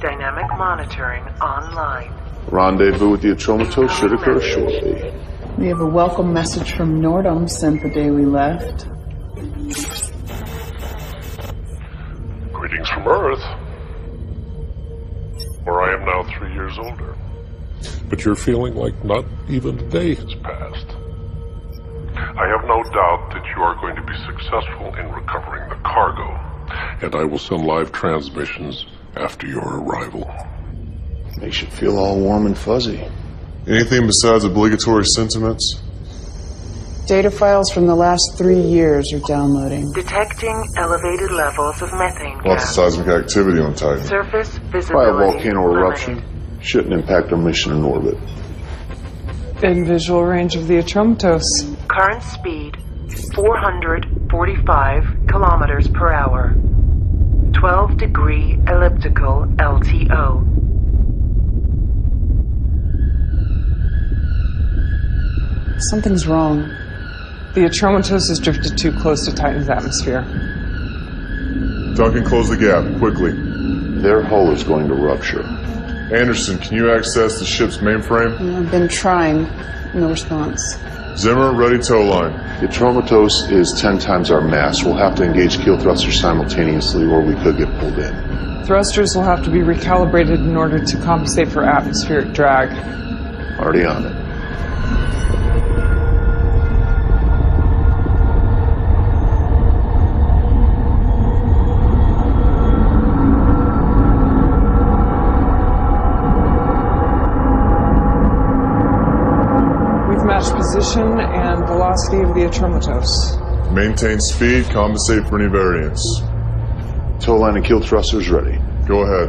Dynamic monitoring online. Rendezvous with the Atromatos should occur shortly. We have a welcome message from Nordum sent the day we left. Greetings from Earth, where I am now 3 years older. But you're feeling like not even a day Has passed. I have no doubt that you are going to be successful in recovering the cargo. and I will send live transmissions after your arrival. Makes you feel all warm and fuzzy. Anything besides obligatory sentiments? Data files from the last 3 years are downloading. Detecting elevated levels of methane Lots of gas. seismic activity on Titan. Surface By a visibility volcano limited. eruption, shouldn't impact our mission in orbit. In visual range of the Atromatos. Current speed 445 kilometers per hour. 12-degree elliptical LTO. Something's wrong. The Atromatos has drifted too close to Titan's atmosphere. Duncan, close the gap, quickly. Their hull is going to rupture. Anderson, can you access the ship's mainframe? I've been trying. No response. Zimmer, ready tow line. The Atromatos is 10 times our mass. We'll have to engage keel thrusters simultaneously, or we could get pulled in. Thrusters will have to be recalibrated in order to compensate for atmospheric drag. Already on it. Position and velocity of the Atromatos. Maintain speed, compensate for any variance. Tow line and keel thrusters ready. Go ahead.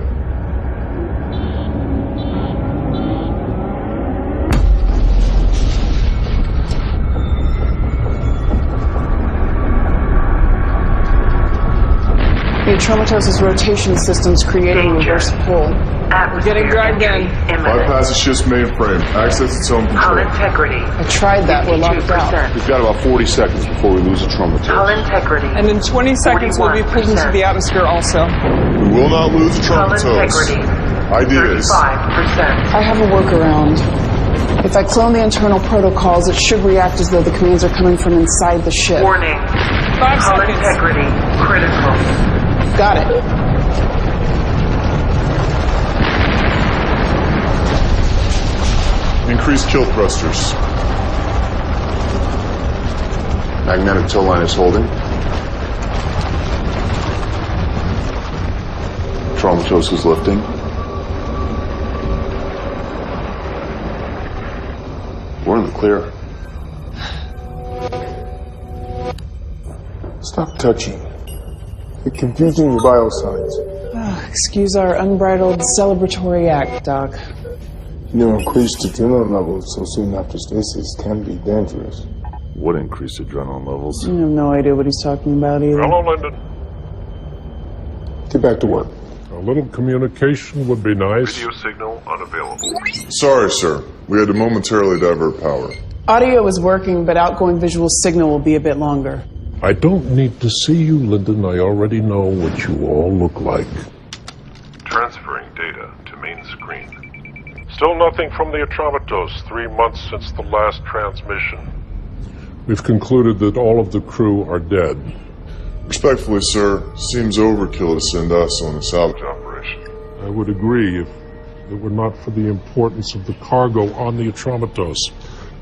The Atromatos' rotation system's creating a Danger. reverse pull. We're getting dragged in. Bypass the ship's mainframe. Access its own Hull control. integrity. I tried that. We're locked out. 52%. We've got about 40 seconds before we lose the Hull Atromatos. integrity. And in 20 seconds we'll be pulled into the atmosphere also. We will not lose the Hull Atromatos. integrity. Ideas. 35%. I have a workaround. If I clone the internal protocols, it should react as though the commands are coming from inside the ship. Warning. 5 Hull seconds. integrity critical. Got it. Increase kill thrusters. Magnetic tow line is holding. Atromatos is lifting. We're in the clear. Stop touching. You're confusing your vital signs. Excuse our unbridled celebratory act, Doc. Increased adrenaline levels so soon after stasis can be dangerous. What increased adrenaline levels? I have no idea what he's talking about either. Hello, Lyndon. Get back to work. A little communication would be nice. Video signal unavailable. Sorry, sir. We had to momentarily divert power. Audio is working, but outgoing visual signal will be a bit longer. I don't need to see you, Lyndon. I already know what you all look like. Transferring data to main screen. Still nothing from the Atromatos, 3 months since the last transmission. We've concluded that all of the crew are dead. Respectfully, sir, seems overkill to send us on a salvage operation. I would agree if it were not for the importance of the cargo on the Atromatos,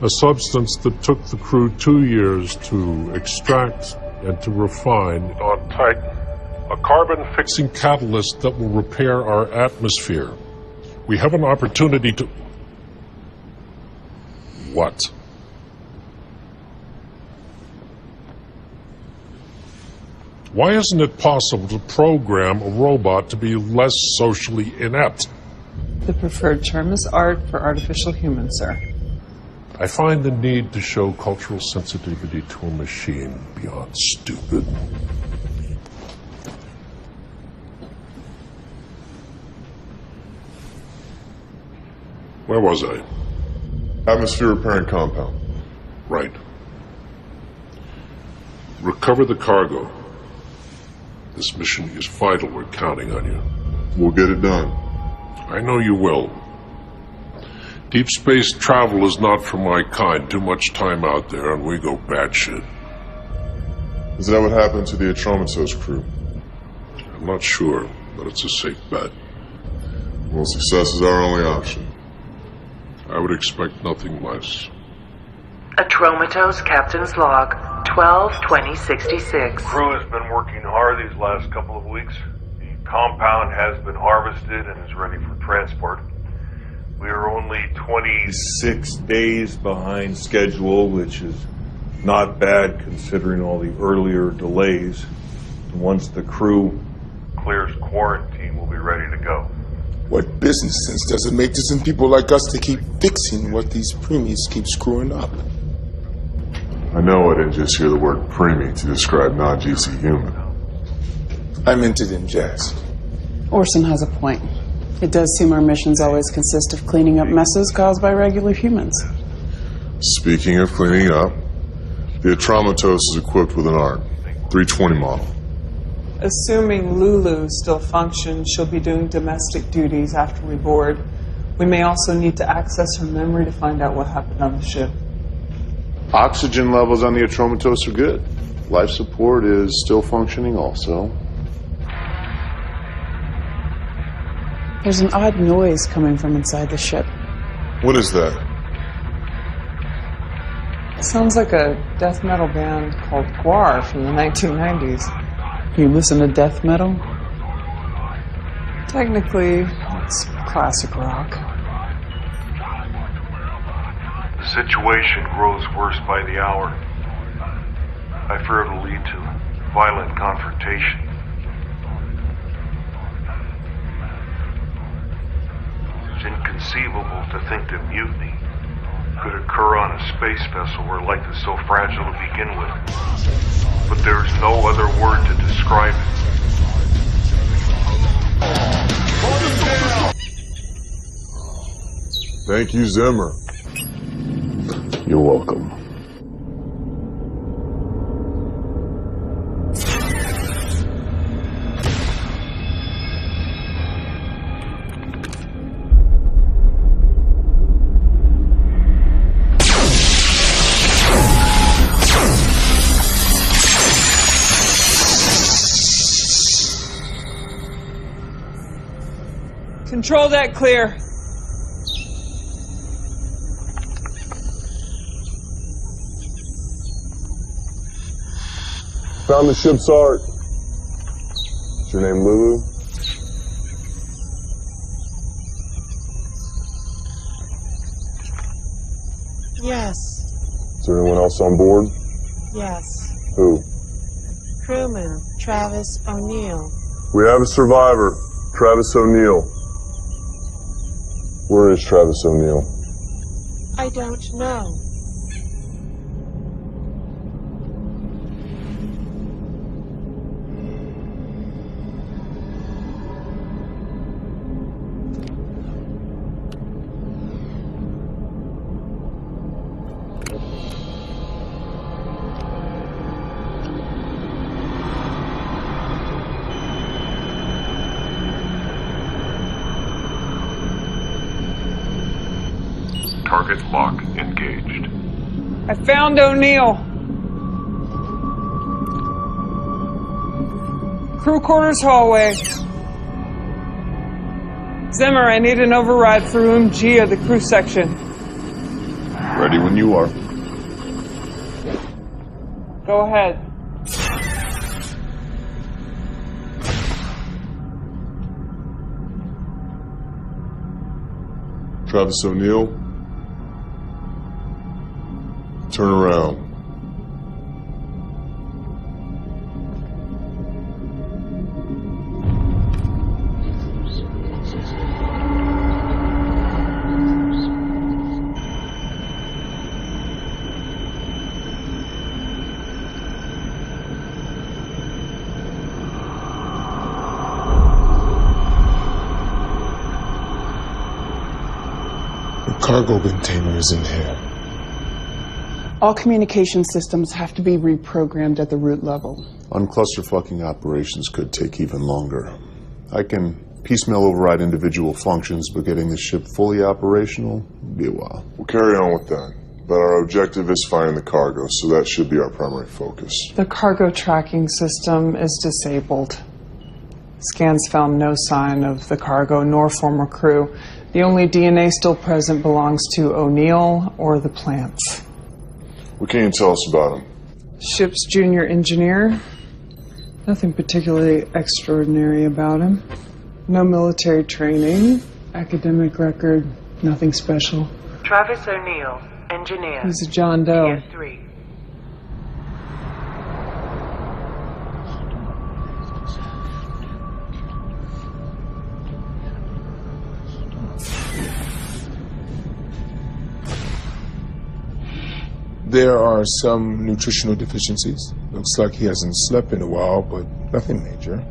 a substance that took the crew 2 years to extract and to refine On Titan, a carbon-fixing catalyst that will repair our atmosphere. We have an opportunity to... What? Why isn't it possible to program a robot to be less socially inept? The preferred term is art for artificial humans, sir. I find the need to show cultural sensitivity to a machine beyond stupid. Where was I? Atmosphere repairing compound. Right. Recover the cargo. This mission is vital. We're counting on you. We'll get it done. I know you will. Deep space travel is not for my kind. Too much time out there and we go batshit. Is that what happened to the Atromitos crew? I'm not sure, but it's a safe bet. Well, success is our only option. I would expect nothing less. Atromitos Captain's Log, 12/20/66. Crew has been working hard these last couple of weeks. The compound has been harvested and is ready for transport. We are only 26 days behind schedule, which is not bad considering all the earlier delays. And once the crew clears quarantine, we'll be ready to go. What business sense does it make to send people like us to keep fixing what these preemies keep screwing up? I know I didn't just hear the word preemie to describe non-GC human. I meant it in jest. Orson has a point. It does seem our missions always consist of cleaning up messes caused by regular humans. Speaking of cleaning up, the Atromitos is equipped with an ARC, 320 model. Assuming Lulu still functions, she'll be doing domestic duties after we board. We may also need to access her memory to find out what happened on the ship. Oxygen levels on the Atromitos are good. Life support is still functioning also. There's an odd noise coming from inside the ship. What is that? It sounds like a death metal band called Guar from the 1990s. You listen to death metal? Technically, it's classic rock. The situation grows worse by the hour. I fear it'll lead to violent confrontation. It's inconceivable to think that mutiny could occur on a space vessel where life is so fragile to begin with. But there's no other word to describe it. Thank you, Zimmer. You're welcome. Control that clear. Found the ship's ARC. Is your name Lulu? Yes, Is there anyone else on board? yes. Who? Crewman Travis O'Neill. We have a survivor, Travis O'Neill. Where is Travis O'Neill? I don't know. Target lock engaged. I found O'Neill. Crew quarters hallway. Zimmer, I need an override for room G of the crew section. Ready when you are. Go ahead. Travis O'Neill? Turn around. The cargo container is in here. All communication systems have to be reprogrammed at the root level. Unclusterfucking operations could take even longer. I can piecemeal override individual functions, but getting the ship fully operational will be a while. We'll carry on with that. But our objective is finding the cargo, so that should be our primary focus. The cargo tracking system is disabled. Scans found no sign of the cargo nor former crew. The only DNA still present belongs to O'Neill or the plants. What can you tell us about him? Ship's junior engineer. Nothing particularly extraordinary about him. No military training. Academic record. Nothing special. Travis O'Neill, engineer. He's a John Doe. TS3. There are some nutritional deficiencies. Looks like he hasn't slept in a while, but nothing major.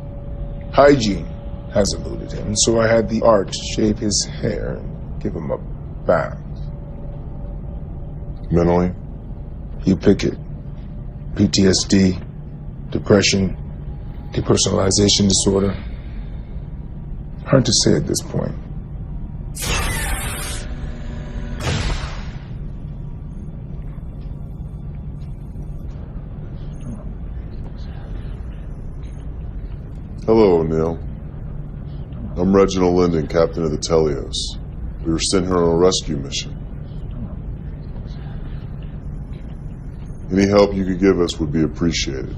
Hygiene has eluded him, so I had the art shave his hair and give him a bath. Mentally? You pick it. PTSD, depression, depersonalization disorder. Hard to say at this point. Hello, O'Neill. I'm Reginald Linden, captain of the Telios. We were sent here on a rescue mission. Any help you could give us would be appreciated.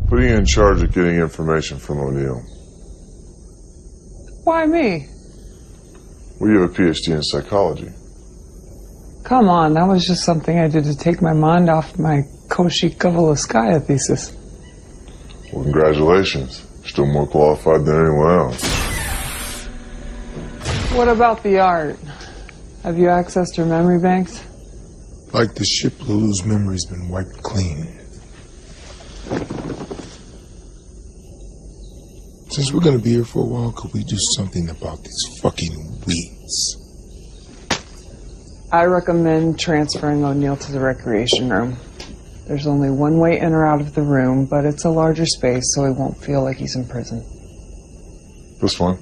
What are you in charge of getting information from O'Neill? Why me? Well, you have a PhD in psychology. Come on, that was just something I did to take my mind off my Koshi-Kovalevskaya thesis. Well, congratulations. You're still more qualified than anyone else. What about the art? Have you accessed her memory banks? Like the ship, Lulu's memory's been wiped clean. Since we're gonna be here for a while, could we do something about these fucking weeds? I recommend transferring O'Neill to the recreation room. There's only one way in or out of the room, but it's a larger space, so he won't feel like he's in prison. This one?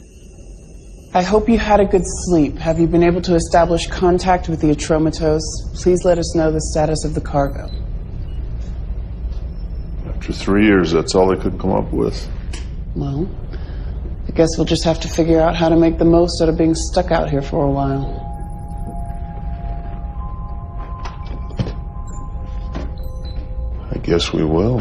I hope you had a good sleep. Have you been able to establish contact with the Atromatos? Please let us know the status of the cargo. After 3 years, that's all they could come up with. Well, I guess we'll just have to figure out how to make the most out of being stuck out here for a while. I guess we will.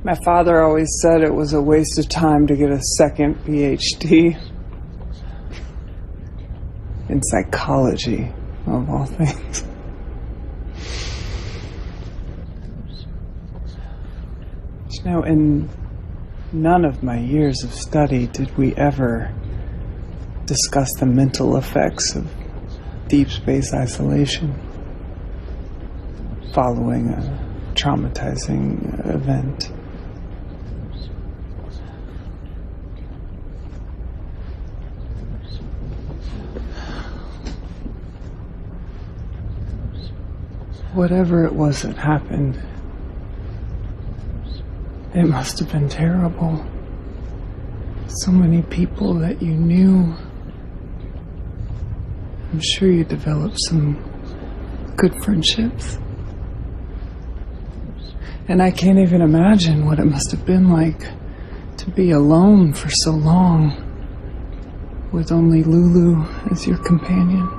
My father always said it was a waste of time to get a second PhD in psychology, of all things. You know, in none of my years of study did we ever discuss the mental effects of deep space isolation following a traumatizing event. Whatever it was that happened, it must have been terrible. So many people that you knew. I'm sure you developed some good friendships. And I can't even imagine what it must have been like to be alone for so long with only Lulu as your companion.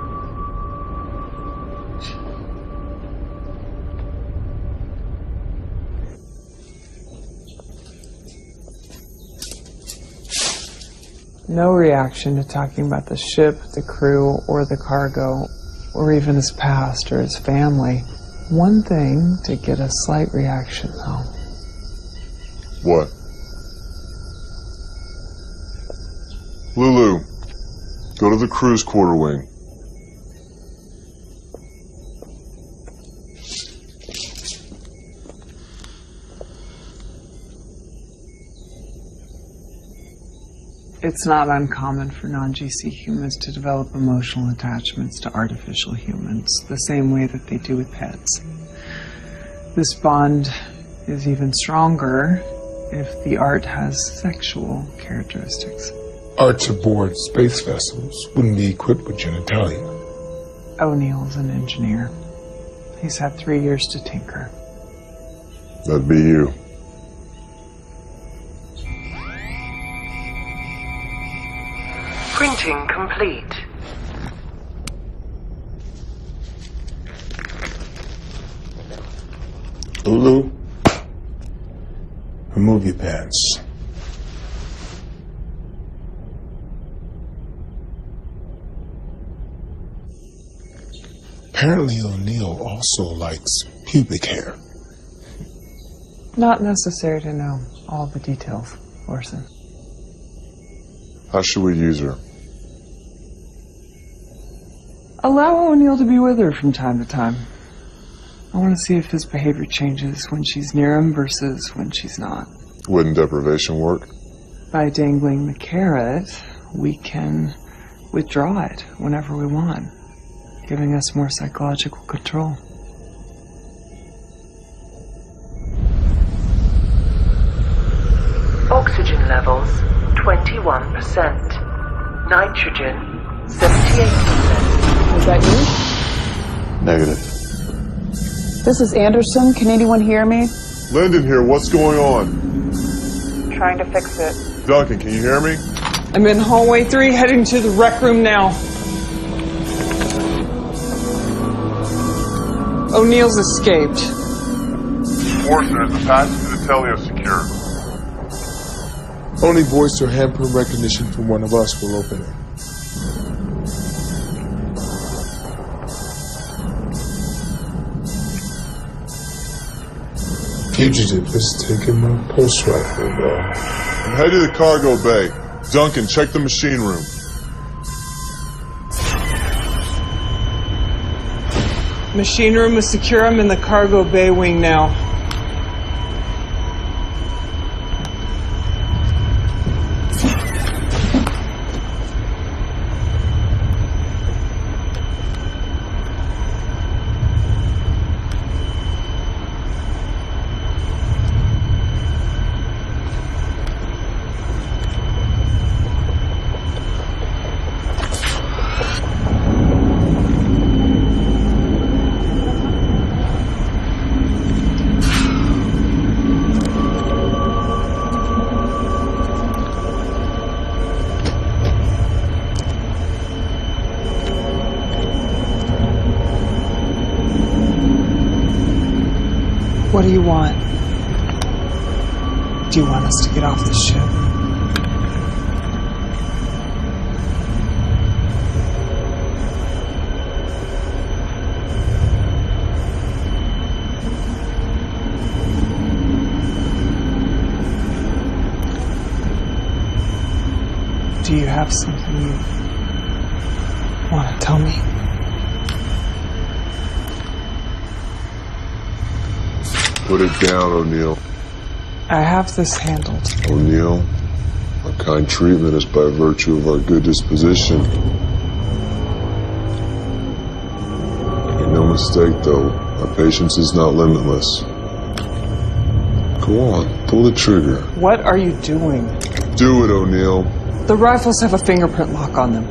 No reaction to talking about the ship, the crew, or the cargo, or even his past or his family. One thing to get a slight reaction, though. What? Lulu, go to the crew's quarter wing. It's not uncommon for non-GC humans to develop emotional attachments to artificial humans, the same way that they do with pets. This bond is even stronger if the art has sexual characteristics. Arts aboard space vessels wouldn't be equipped with genitalia. O'Neill's an engineer. He's had 3 years to tinker. That'd be you. Printing complete. Lulu, remove your pants. Apparently O'Neill also likes pubic hair. Not necessary to know all the details, Orson. How should we use her? Allow O'Neill to be with her from time to time. I want to see if his behavior changes when she's near him versus when she's not. Wouldn't deprivation work? By dangling the carrot, we can withdraw it whenever we want, giving us more psychological control. Oxygen levels 21%. Nitrogen 78%. Was that you? Negative. This is Anderson. Can anyone hear me? Lyndon here, what's going on? Trying to fix it. Duncan, can you hear me? I'm in hallway 3, heading to the rec room now. O'Neill's escaped. Orson, is the passage to the teleo secure? Only voice or handprint recognition from one of us will open it. Fugitive has taken my pulse rifle, though. And head to the cargo bay. Duncan, check the machine room. Machine room is secure. I'm in the cargo bay wing now. What do you want? Do you want us to get off the ship? Do you have something you want to tell me? Put it down, O'Neill. I have this handled. O'Neill, our kind treatment is by virtue of our good disposition. Make no mistake, though, our patience is not limitless. Go on, pull the trigger. What are you doing? Do it, O'Neill. The rifles have a fingerprint lock on them.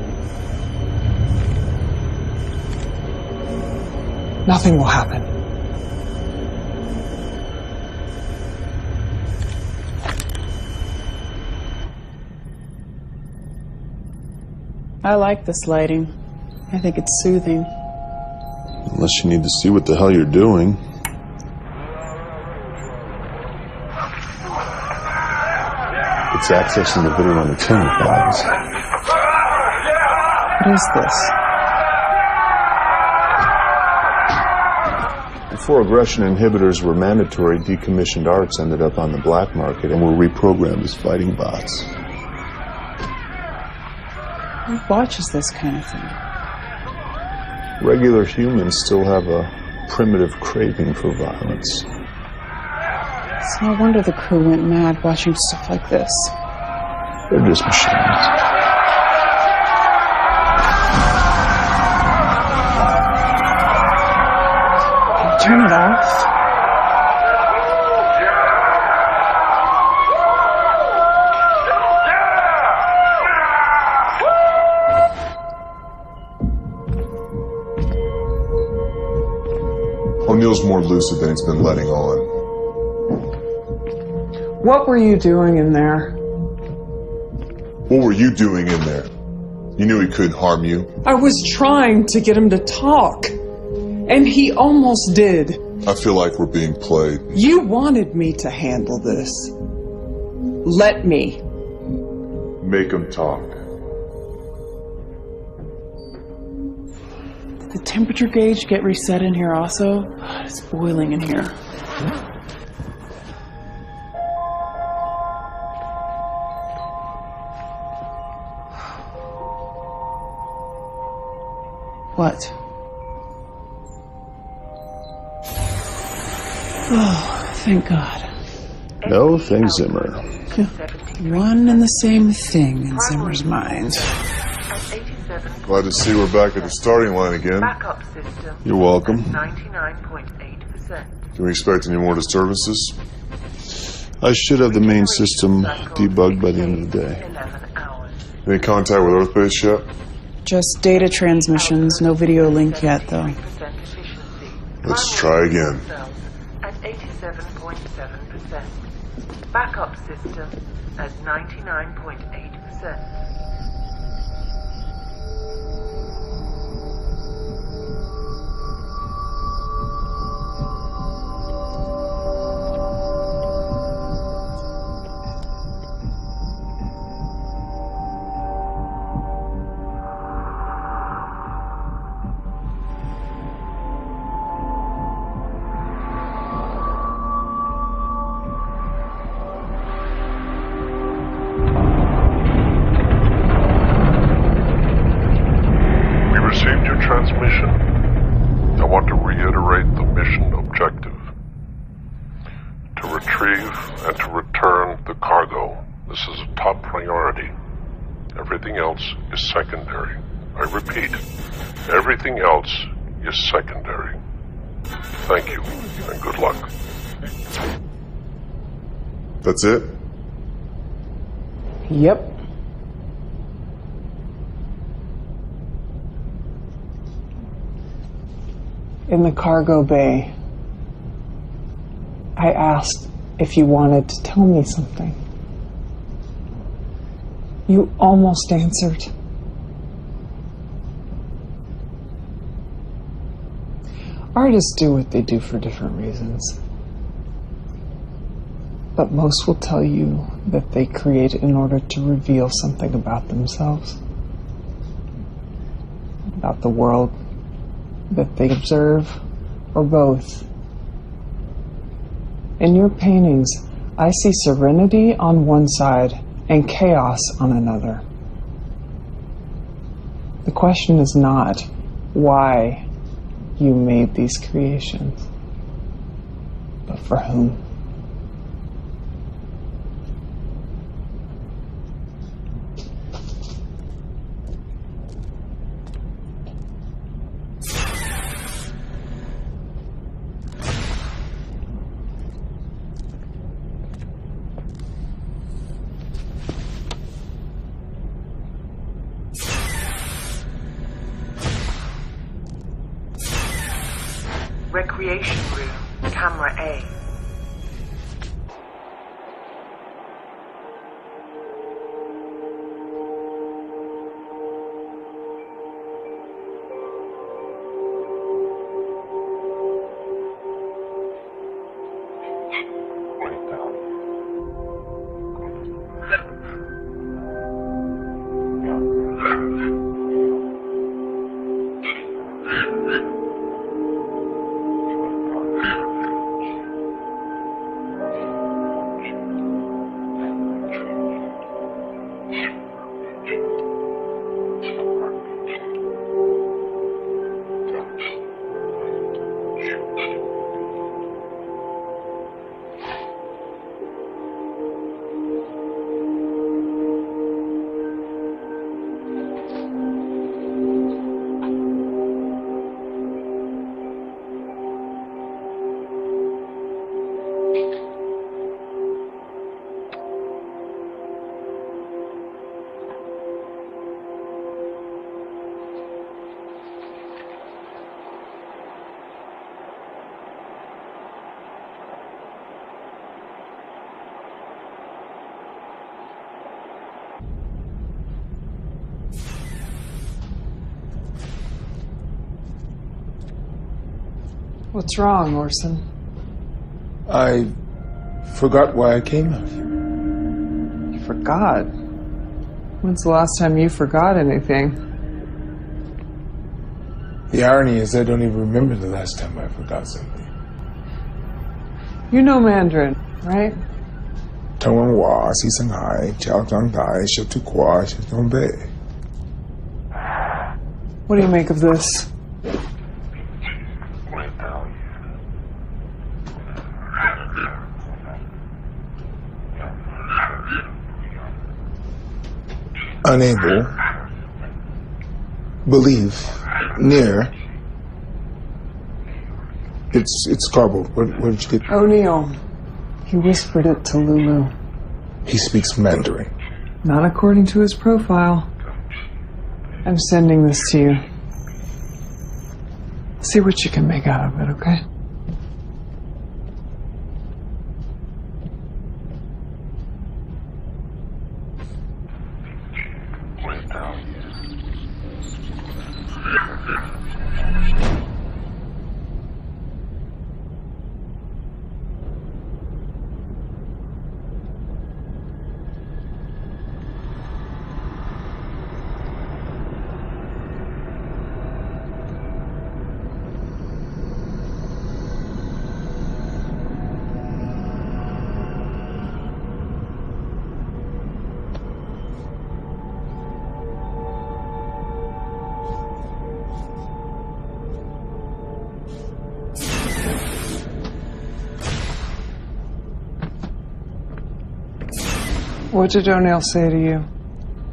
Nothing will happen. I like this lighting. I think it's soothing. Unless you need to see what the hell you're doing. It's accessing the bidder on the tenant bonds. What is this? Before aggression inhibitors were mandatory, decommissioned arts ended up on the black market and were reprogrammed as fighting bots. Who watches this kind of thing? Regular humans still have a primitive craving for violence. It's no wonder the crew went mad watching stuff like this. They're just machines. Turn it off. O'Neill's more lucid than he's been letting on. What were you doing in there? What were you doing in there? You knew he couldn't harm you. I was trying to get him to talk. And he almost did. I feel like we're being played. You wanted me to handle this. Let me. Make him talk. Did the temperature gauge get reset in here also? God, it's boiling in here. What? Oh, thank God. No, thank Zimmer. One and the same thing in Zimmer's mind. Glad to see we're back at the starting line again. Backup system. You're welcome. 99.8%. Can we expect any more disturbances? I should have the main system debugged by the end of the day. 11 hours. Any contact with Earth Base yet? Just data transmissions, no video link yet, though. 3% efficiency. Let's try again. At 87.7%. Backup system at 99.8%. Transmission. I want to reiterate the mission objective. To retrieve and to return the cargo. This is a top priority. Everything else is secondary. I repeat, everything else is secondary. Thank you, and good luck. That's it? Yep. In the cargo bay, I asked if you wanted to tell me something. You almost answered. Artists do what they do for different reasons. But most will tell you that they create in order to reveal something about themselves, about the world that they observe, or both. In your paintings, I see serenity on one side and chaos on another. The question is not why you made these creations, but for whom. Recreation room, camera A. What's wrong, Orson? I forgot why I came out here. You forgot? When's the last time you forgot anything? The irony is I don't even remember the last time I forgot something. You know Mandarin, right? 台湾话是上海，教长大，学读快，学东北。 What do you make of this? Unable, believe, near. It's garbled. Where did you get? O'Neill. He whispered it to Lulu. He speaks Mandarin. Not according to his profile. I'm sending this to you. See what you can make out of it, okay? What did O'Neill say to you?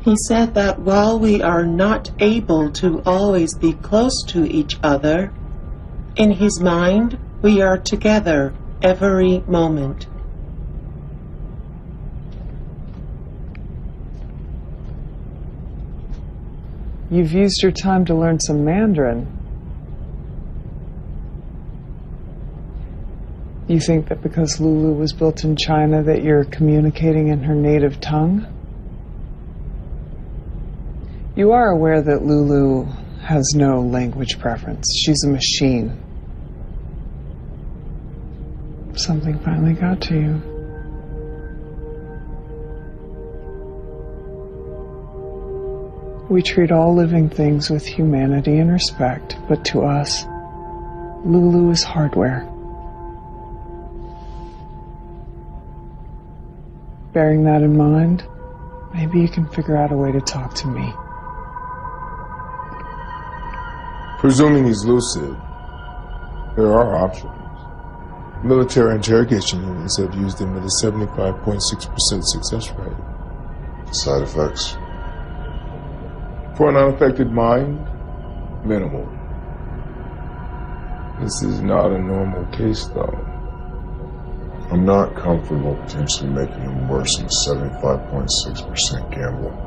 He said that while we are not able to always be close to each other, in his mind, we are together every moment. You've used your time to learn some Mandarin. You think that because Lulu was built in China that you're communicating in her native tongue? You are aware that Lulu has no language preference. She's a machine. Something finally got to you. We treat all living things with humanity and respect, but to us, Lulu is hardware. Bearing that in mind, maybe you can figure out a way to talk to me. Presuming he's lucid, there are options. Military interrogation units have used him with a 75.6% success rate. Side effects? For an unaffected mind, minimal. This is not a normal case, though. I'm not comfortable potentially making him worse than 75.6% gambling.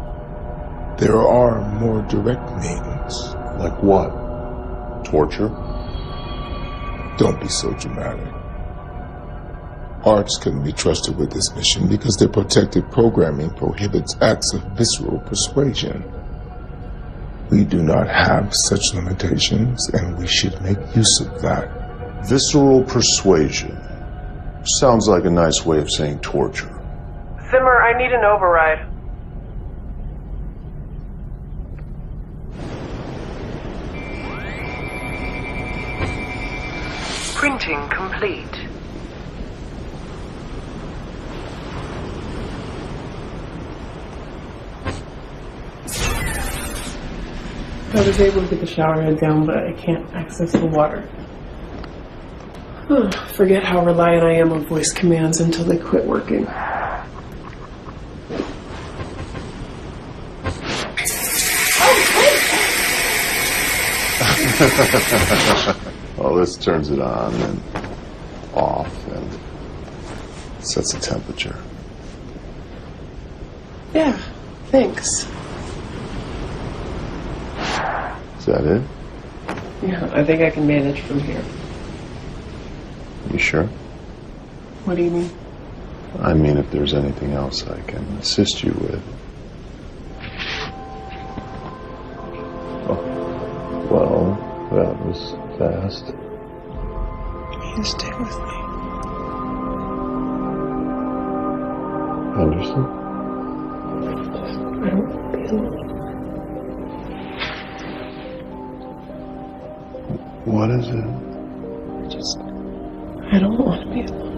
There are more direct means. Like what? Torture? Don't be so dramatic. Arts couldn't be trusted with this mission because their protected programming prohibits acts of visceral persuasion. We do not have such limitations, and we should make use of that. Visceral persuasion. Sounds like a nice way of saying torture. Simmer, I need an override. Printing complete. I was able to get the shower head down, but I can't access the water. Forget how reliant I am on voice commands until they quit working. Well, this turns it on and off and sets the temperature. Yeah, thanks. Is that it? Yeah, I think I can manage from here. You sure? What do you mean? I mean, if there's anything else I can assist you with. Oh, well, that was fast. you to stay with me. Anderson? I don't want to be alone. What is it? I don't want to be alone.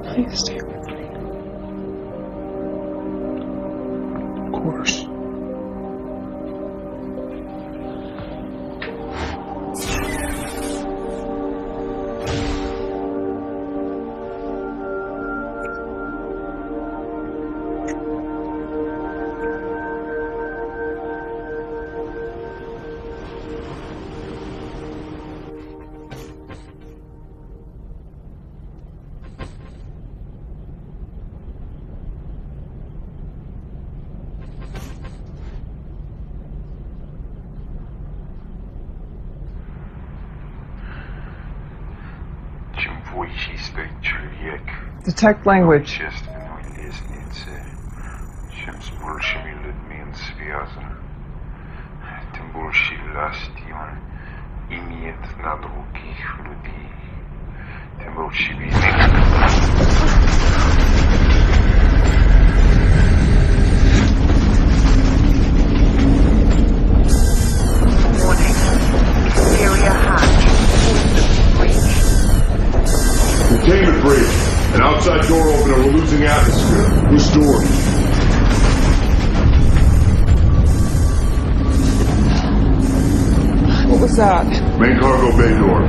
Please stay with me. Of course. Detect language. Чем с большими людьми он связан, тем больше власти он имеет на других людей, тем больше Warning. Exterior hatch. Containment breach. An outside door opener. We're losing atmosphere. Which door? What was that? Main cargo bay door.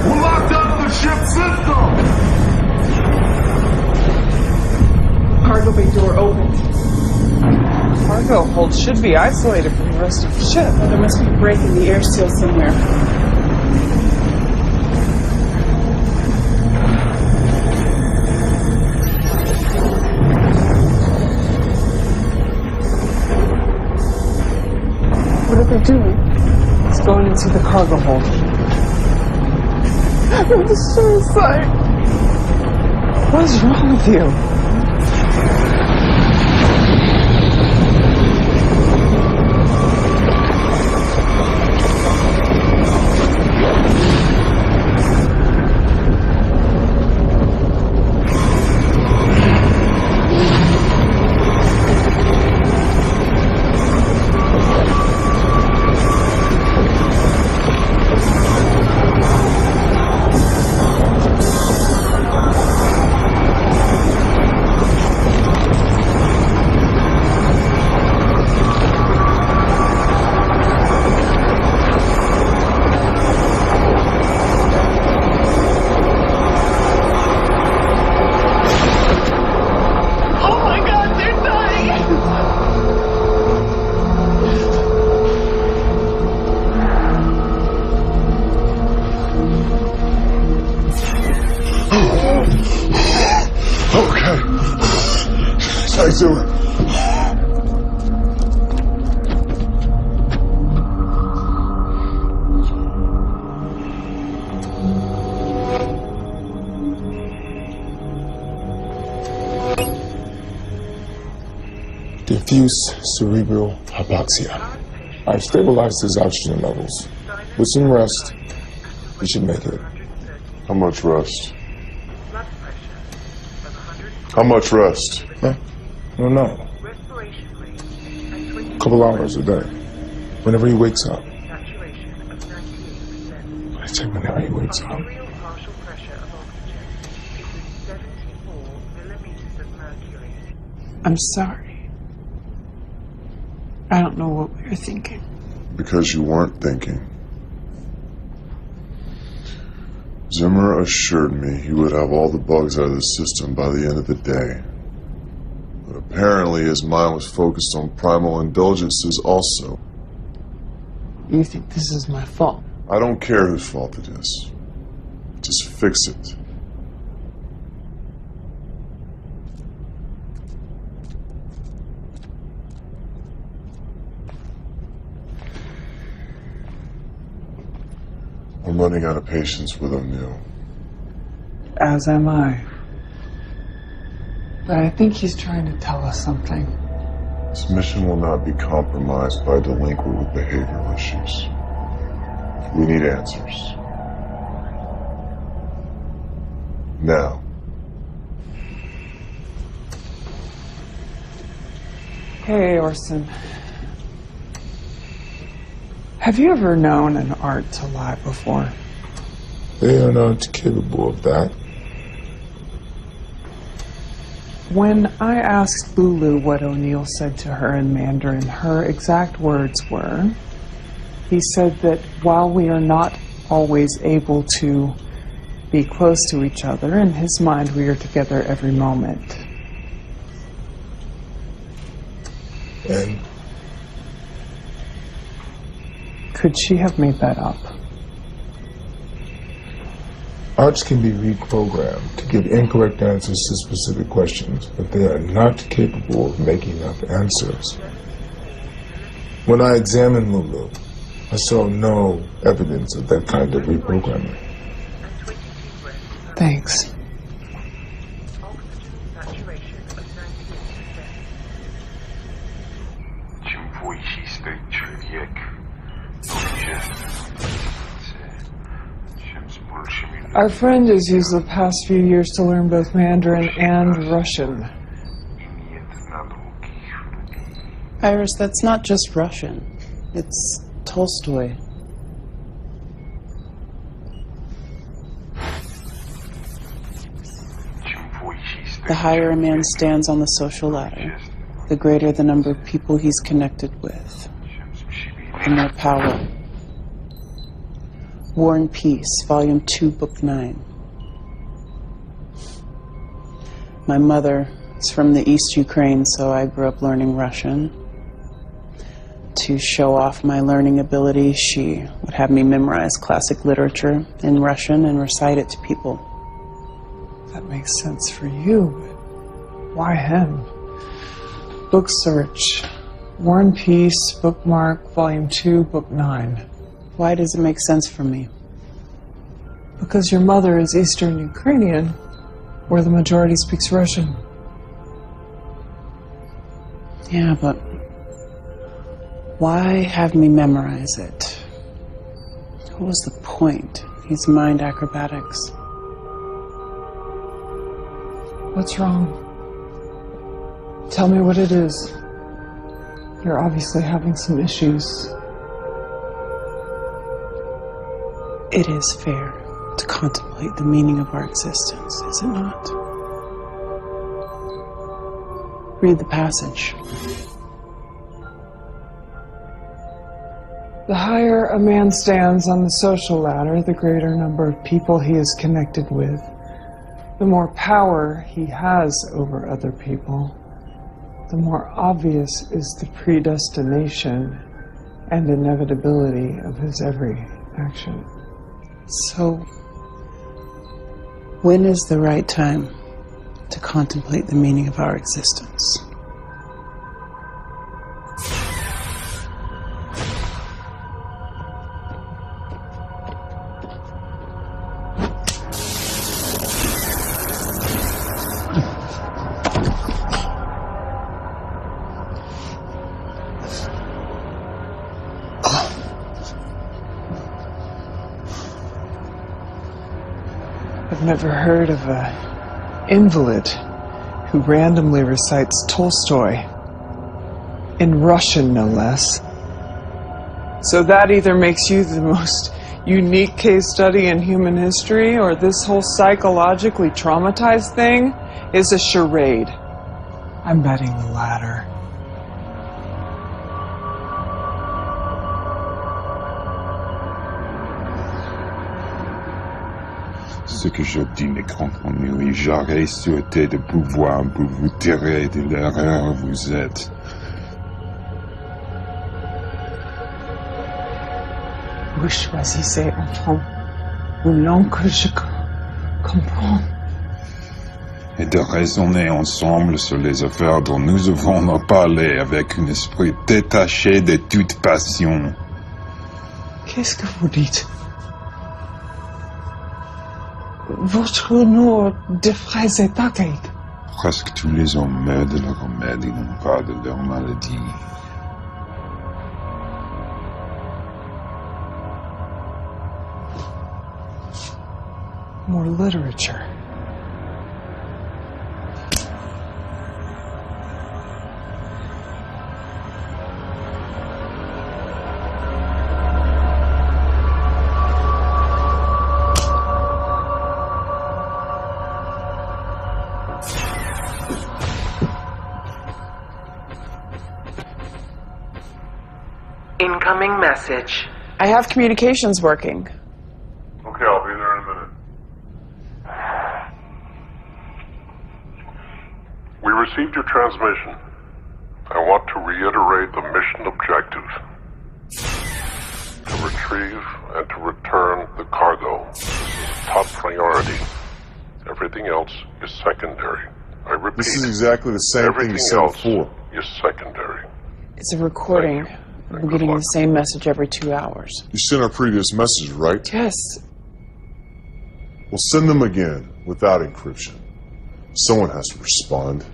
We're locked out of the ship system! Cargo bay door opened. Cargo hold should be isolated from the rest of the ship. There must be a break in the air seal somewhere. What are they doing? It's going into the cargo hold. I'm suicide. What is wrong with you? Okay. How you doing? Diffuse cerebral hypoxia. I've stabilized his oxygen levels. With some rest, he should make it. How much rest? How much rest? Huh? No. A couple hours a day. Whenever he wakes up. I say whenever he wakes up. I'm sorry. I don't know what we were thinking. Because you weren't thinking. Zimmer assured me he would have all the bugs out of the system by the end of the day. But apparently his mind was focused on primal indulgences also. You think this is my fault? I don't care whose fault it is. Just fix it. I'm running out of patience with O'Neill. As am I. But I think he's trying to tell us something. This mission will not be compromised by a delinquent with behavioral issues. We need answers. Now. Hey, Orson. Have you ever known an art to lie before? They are not capable of that. When I asked Lulu what O'Neill said to her in Mandarin, her exact words were, he said that while we are not always able to be close to each other, in his mind we are together every moment. And could she have made that up? arts can be reprogrammed to give incorrect answers to specific questions, but they are not capable of making up answers. When I examined Lulu, I saw no evidence of that kind of reprogramming. Thanks. Our friend has used the past few years to learn both Mandarin and Russian. Iris, that's not just Russian. It's Tolstoy. The higher a man stands on the social ladder, the greater the number of people he's connected with, the more power. War and Peace, Volume 2, Book 9. My mother is from the East Ukraine, so I grew up learning Russian. To show off my learning ability, she would have me memorize classic literature in Russian and recite it to people. That makes sense for you, but why him? Book search. War and Peace, bookmark, Volume 2, Book 9. Why does it make sense for me? Because your mother is Eastern Ukrainian, where the majority speaks Russian. Yeah, but why have me memorize it? What was the point? These mind acrobatics. What's wrong? Tell me what it is. You're obviously having some issues. It is fair to contemplate the meaning of our existence, is it not? Read the passage. The higher a man stands on the social ladder, the greater number of people he is connected with, the more power he has over other people, the more obvious is the predestination and inevitability of his every action. So, when is the right time to contemplate the meaning of our existence? I've never heard of an invalid who randomly recites Tolstoy, in Russian no less. So that either makes you the most unique case study in human history, or this whole psychologically traumatized thing is a charade. I'm betting the latter. Ce que je dis, mes grands ennuis, j'aurais souhaité de pouvoir pour vous tirer de l'erreur où vous êtes. Vous choisissez entre une langue que je comprends. Et de raisonner ensemble sur les affaires dont nous avons parlé avec un esprit détaché de toute passion. Qu'est-ce que vous dites? Votre nom de phrase est archaïque. Presque tous les hommes meurent de leur remède et non pas de leur maladie. More literature. Incoming message. I have communications working. Okay, I'll be there in a minute. We received your transmission. I want to reiterate the mission objective. To retrieve and to return the cargo. This is top priority. Everything else is secondary. I repeat. This is exactly the same thing you said before. Is secondary. It's a recording. I'm getting the same message every 2 hours. You sent our previous messages, right? Yes. We'll send them again, without encryption. Someone has to respond.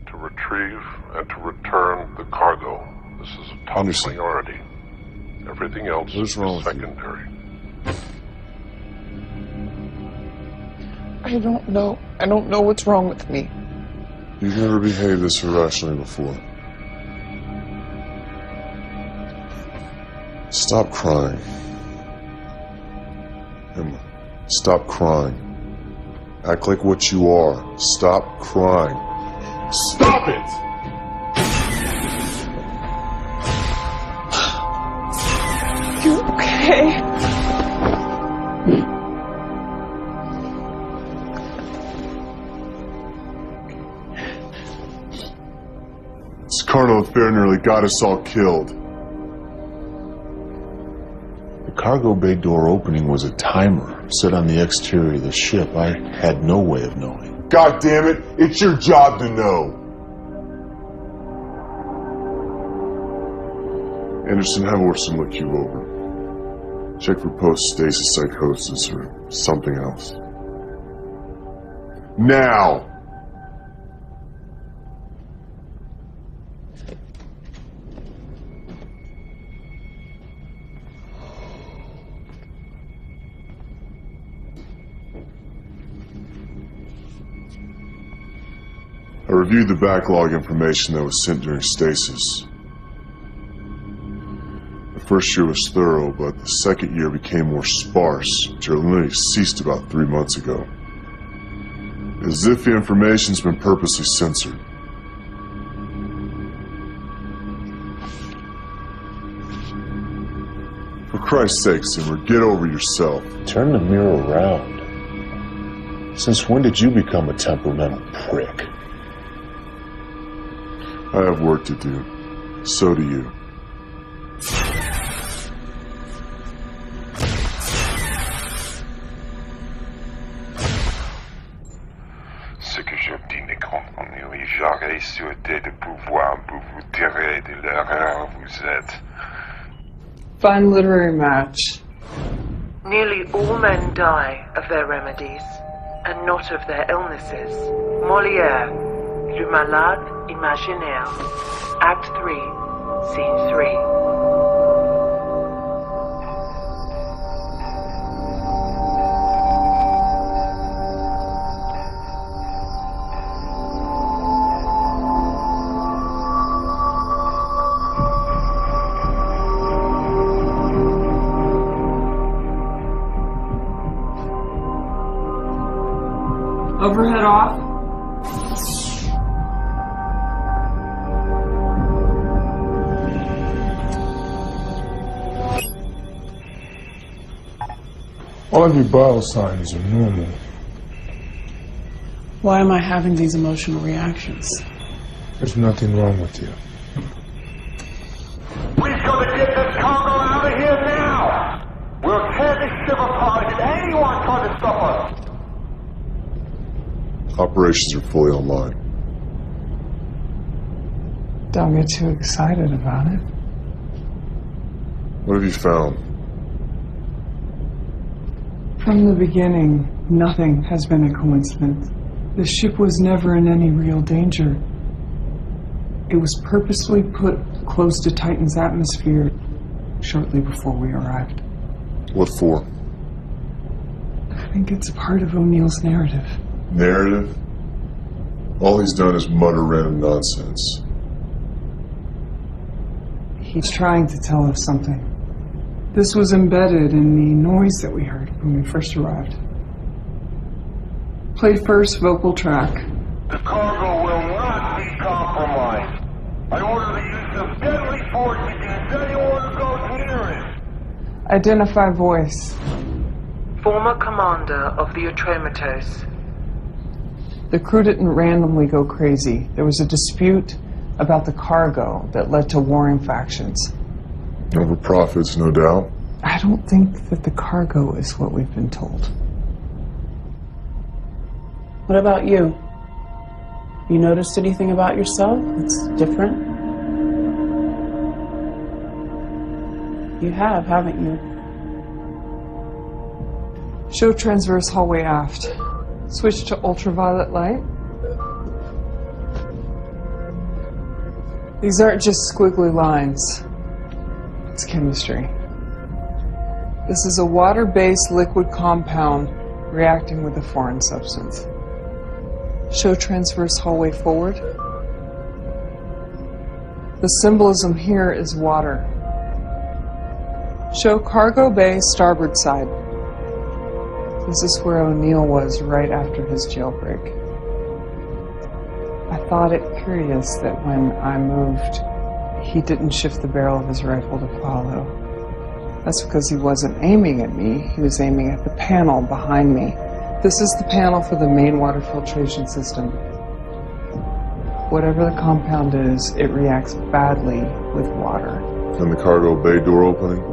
To retrieve and to return the cargo. This is a top priority. Everything else is secondary. I don't know. I don't know what's wrong with me. You've never behaved this irrationally before. Stop crying. Emma, stop crying. Act like what you are. Stop crying. Stop it! You okay? This carnal affair nearly got us all killed. The cargo bay door opening was a timer set on the exterior of the ship. I had no way of knowing. God damn it! It's your job to know! Anderson, have Orson look you over. Check for post-stasis psychosis or something else. Now! I reviewed the backlog information that was sent during stasis. The first year was thorough, but the second year became more sparse, which literally ceased about 3 months ago. As if the information's been purposely censored. For Christ's sake, Zimmer, get over yourself. Turn the mirror around. Since when did you become a temperamental prick? I have work to do. So do you. Ce que j'obtenais comprenez, j'aurais souhaité de pouvoir vous tirer de l'erreur où vous êtes. Fun literary match. Nearly all men die of their remedies, and not of their illnesses. Molière, Le Malade Imaginaire, Act 3, Scene 3. Overhead off. All of your vital signs are normal. Why am I having these emotional reactions? There's nothing wrong with you. We've got to get this cargo out of here now! We'll tear this ship apart if anyone tries to stop us! Operations are fully online. Don't get too excited about it. What have you found? From the beginning, Nothing has been a coincidence. The ship was never in any real danger. It was purposely put close to Titan's atmosphere shortly before we arrived. What for? I think it's a part of O'Neill's narrative. Narrative? All he's done is mutter random nonsense. He's trying to tell us something. This was embedded in the noise that we heard when we first arrived. Play first vocal track. The cargo will not be compromised. I order the use of deadly force against anyone who goes near it. Identify voice. Former commander of the Atramatos. The crew didn't randomly go crazy. There was a dispute about the cargo that led to warring factions. Over profits, no doubt. I don't think that the cargo is what we've been told. What about you? You noticed anything about yourself that's different? You have, haven't you? Show transverse hallway aft. Switch to ultraviolet light. These aren't just squiggly lines. It's chemistry. This is a water-based liquid compound reacting with a foreign substance. Show transverse hallway forward. The symbolism here is water. Show cargo bay starboard side. This is where O'Neill was right after his jailbreak. I thought it curious that when I moved, he didn't shift the barrel of his rifle to follow. That's because he wasn't aiming at me, he was aiming at the panel behind me. This is the panel for the main water filtration system. Whatever the compound is, it reacts badly with water. And the cargo bay door opening?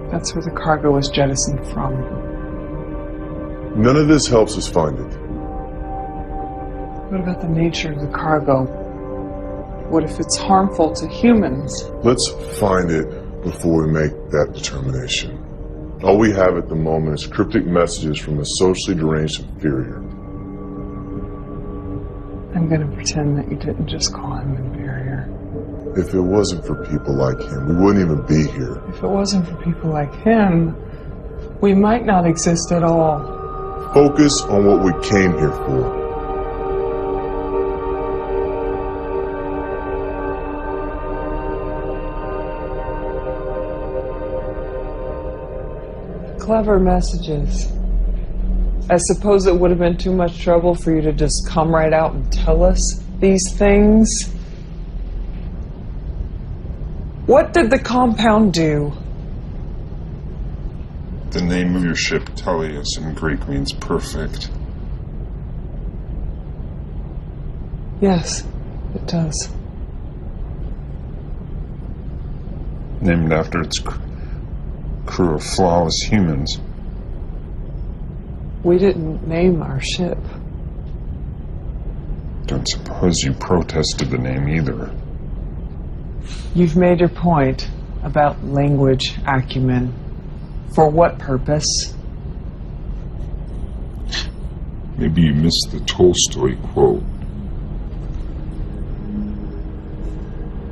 That's where the cargo was jettisoned from. None of this helps us find it. What about the nature of the cargo? What if it's harmful to humans? Let's find it before we make that determination. All we have at the moment is cryptic messages from a socially deranged inferior. I'm gonna pretend that you didn't just call him inferior. If it wasn't for people like him, we wouldn't even be here. If it wasn't for people like him, we might not exist at all. Focus on what we came here for. Clever messages. I suppose it would have been too much trouble for you to just come right out and tell us these things. What did the compound do? The name of your ship, Telios, in Greek means perfect. Yes, it does. Named after its crew of flawless humans. We didn't name our ship. Don't suppose you protested the name either. You've made your point about language acumen. For what purpose? Maybe you missed the Tolstoy quote.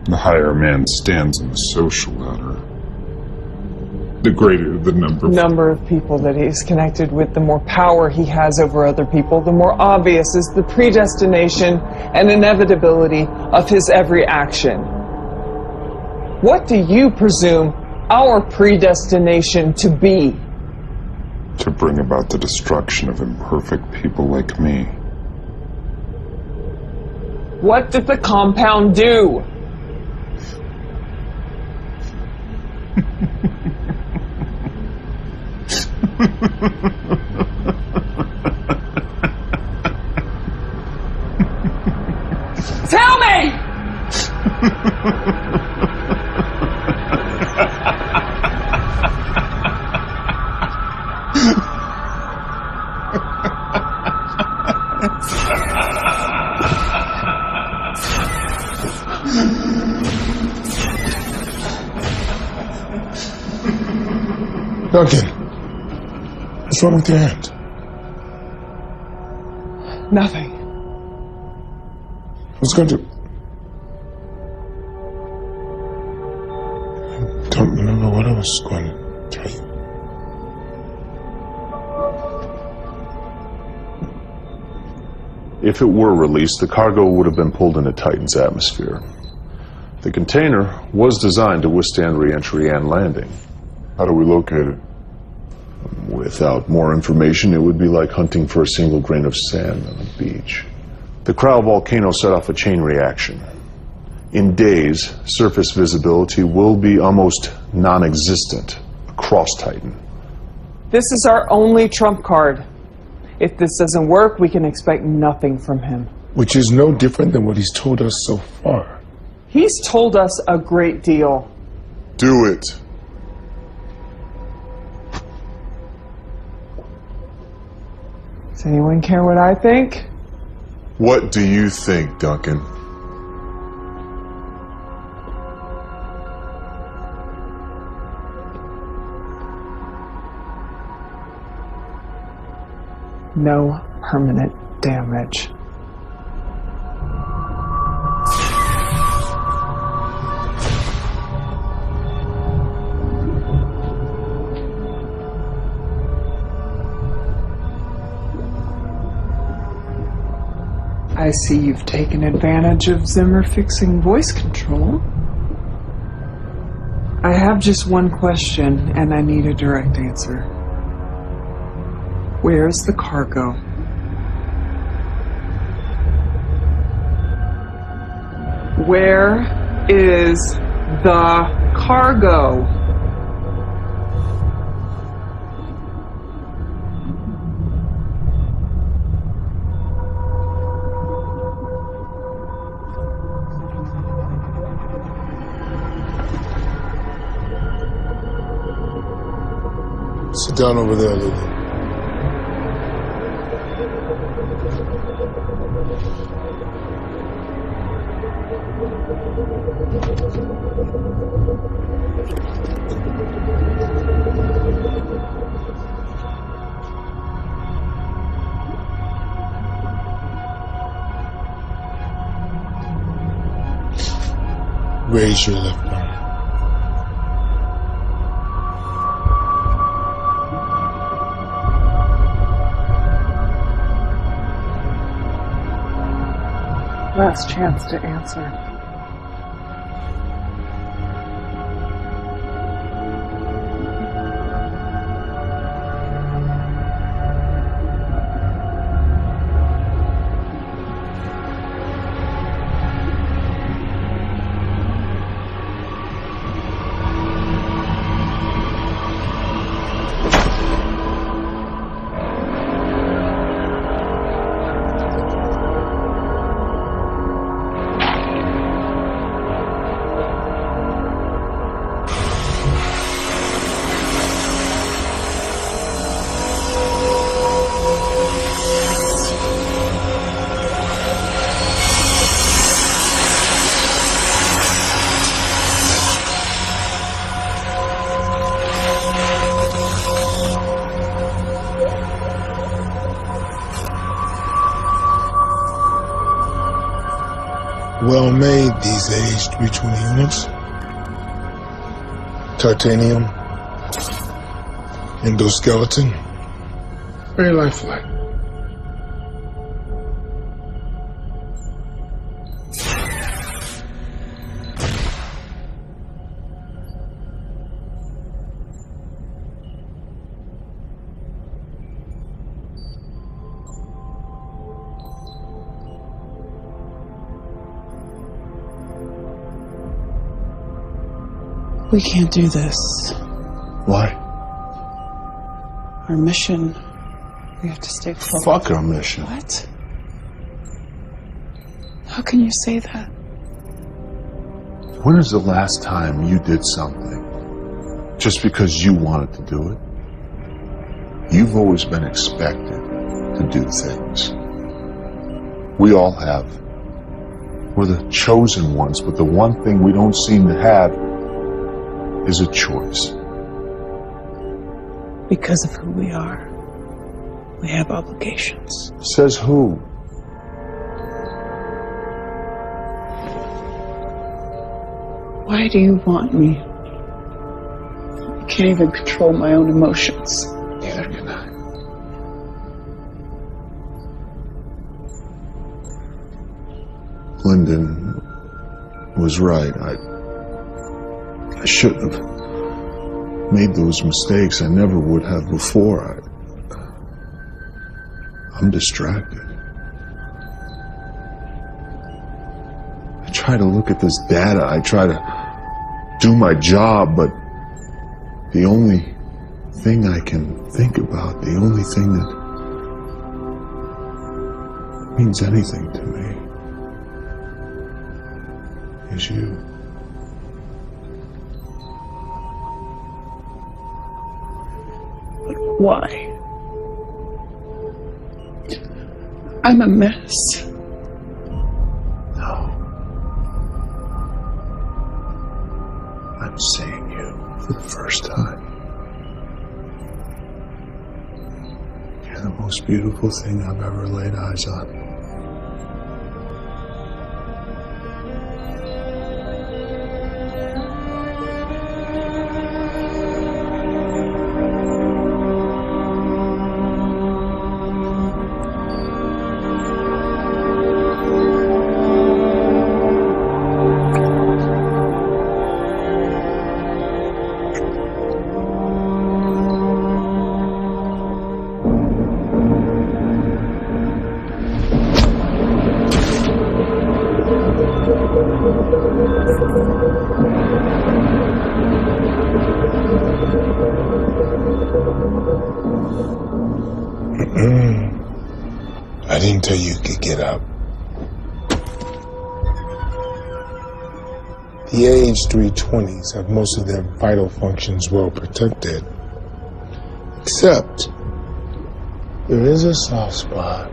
The higher man stands on the social ladder. The greater the number of people that he's connected with, the more power he has over other people, the more obvious is the predestination and inevitability of his every action. What do you presume our predestination to be? To bring about the destruction of imperfect people like me. What did the compound do? Tell me! Duncan, what's wrong with your hand? Nothing. I was going to... I don't remember what I was going to tell you. If it were released, the cargo would have been pulled into Titan's atmosphere. The container was designed to withstand re-entry and landing. How do we locate it? Without more information, it would be like hunting for a single grain of sand on a beach. The cryovolcano set off a chain reaction. In days, surface visibility will be almost non-existent across Titan. This is our only trump card. If this doesn't work, we can expect nothing from him. Which is no different than what he's told us so far. He's told us a great deal. Do it. Does anyone care what I think? What do you think, Duncan? No permanent damage. I see you've taken advantage of Zimmer fixing voice control. I have just one question, and I need a direct answer. Where's the cargo? Where is the cargo? Sit down over there, Lulu. Raise your left arm. Last chance to answer. Well made, these aged 320 units. Titanium. Endoskeleton. Very lifelike. We can't do this. Why? Our mission. We have to stay focused. Fuck our mission. What? How can you say that? When is the last time you did something just because you wanted to do it? You've always been expected to do things. We all have. We're the chosen ones, but the one thing we don't seem to have is a choice. Because of who we are, we have obligations. Says who? Why do you want me? I can't even control my own emotions. Neither can I. Lyndon was right. I shouldn't have made those mistakes. I never would have before. I'm distracted. I try to look at this data. I try to do my job, but the only thing I can think about, the only thing that means anything to me is you. But why? I'm a mess. No. I'm seeing you for the first time. You're the most beautiful thing I've ever laid eyes on. I didn't tell you could get up. The aged 320s have most of their vital functions well protected. Except, there is a soft spot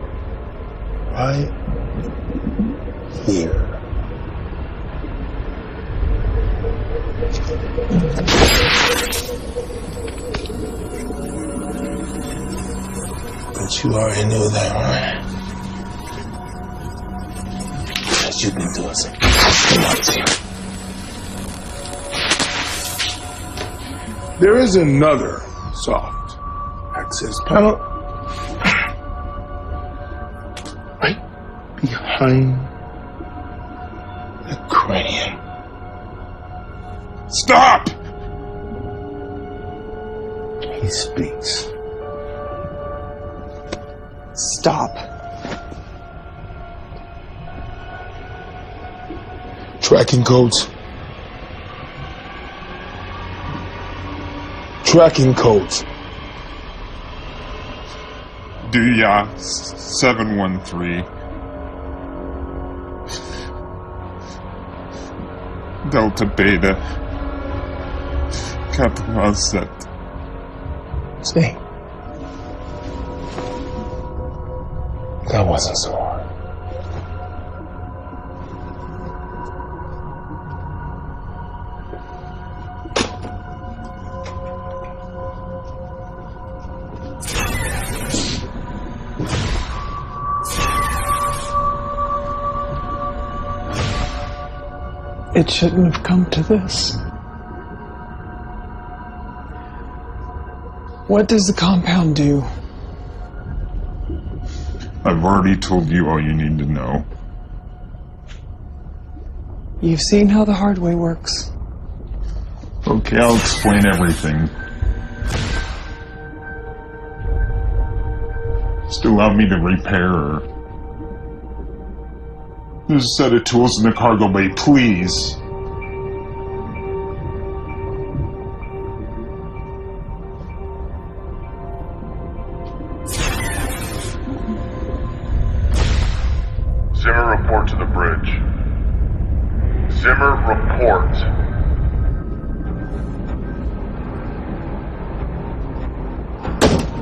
right here. But you already knew that, right? That you've been doing some here. There is another soft access panel right behind the cranium. Stop! He speaks. Stop. Tracking codes. Tracking codes. Duya 713. Delta Beta. Capital Z. See? That wasn't so hard. It shouldn't have come to this. What does the compound do? I've already told you all you need to know. You've seen how the hard way works. Okay, I'll explain everything. Just allow me to repair her. There's a set of tools in the cargo bay, please. Zimmer, report to the bridge. Zimmer, report.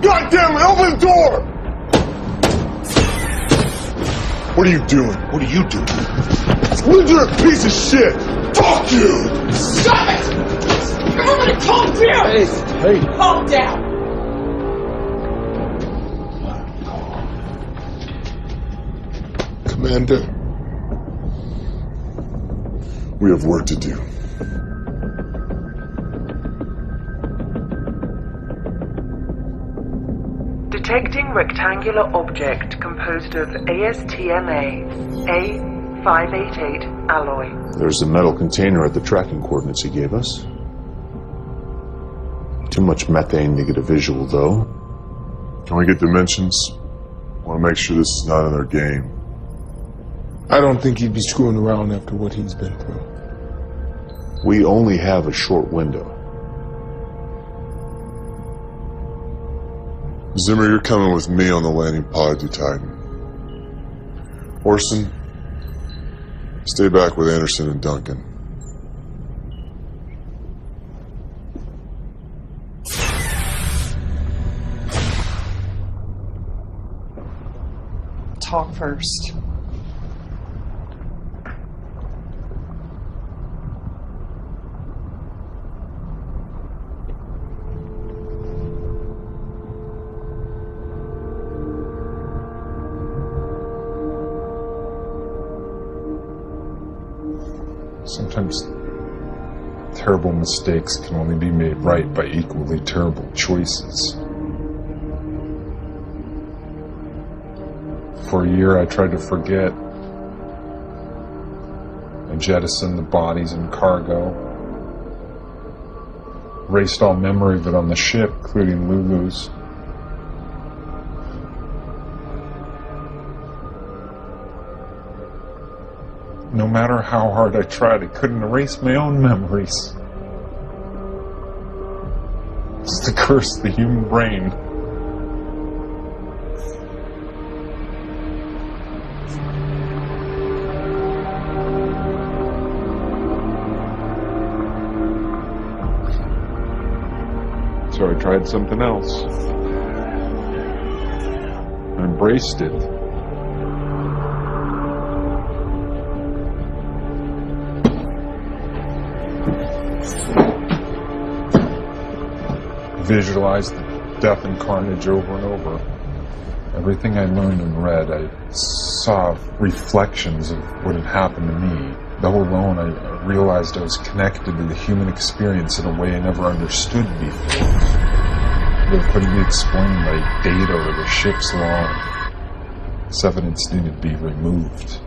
God damn it, open the door! What are you doing? What are you doing? You're a piece of shit! Fuck you! Stop it! Everybody calm down! Hey! Calm down! Commander. We have work to do. Detecting rectangular object composed of ASTMA A588 alloy. There's a metal container at the tracking coordinates he gave us. Too much methane to get a visual, though. Can we get dimensions? I want to make sure this is not in their game. I don't think he'd be screwing around after what he's been through. We only have a short window. Zimmer, you're coming with me on the landing pod to Titan. Orson, stay back with Anderson and Duncan. Talk first. Sometimes terrible mistakes can only be made right by equally terrible choices. For a year I tried to forget. I jettisoned the bodies and cargo. Erased all memory of it on the ship, including Lulu's. No matter how hard I tried, I couldn't erase my own memories. It's the curse of the human brain. So I tried something else. I embraced it. Visualized the death and carnage over and over. Everything I learned and read, I saw reflections of what had happened to me. Though alone, I realized I was connected to the human experience in a way I never understood before. That couldn't be explained by data or the ship's log. This evidence needed to be removed.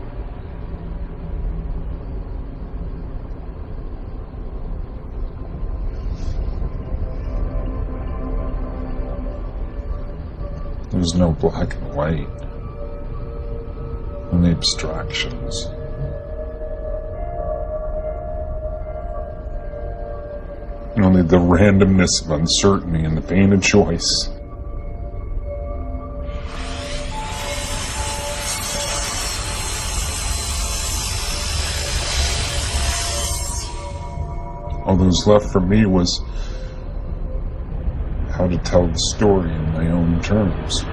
There was no black and white, only abstractions. And only the randomness of uncertainty and the pain of choice. All that was left for me was how to tell the story in my own terms.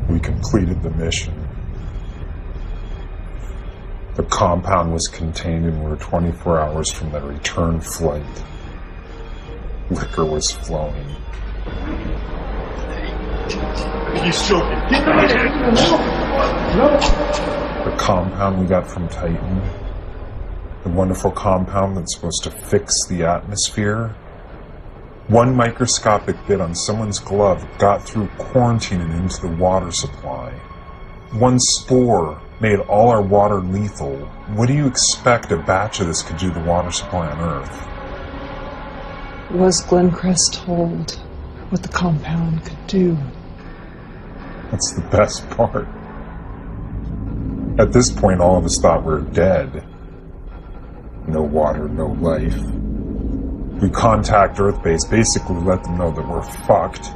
We completed the mission. The compound was contained and we were 24 hours from the return flight. Liquor was flowing. He's choking. The compound we got from Titan, the wonderful compound that's supposed to fix the atmosphere, one microscopic bit on someone's glove got through quarantine and into the water supply. One spore made all our water lethal. What do you expect a batch of this could do to the water supply on Earth? Was Glencrest told what the compound could do? That's the best part. At this point, all of us thought we were dead. No water, no life. We contact Earthbase, basically let them know that we're fucked,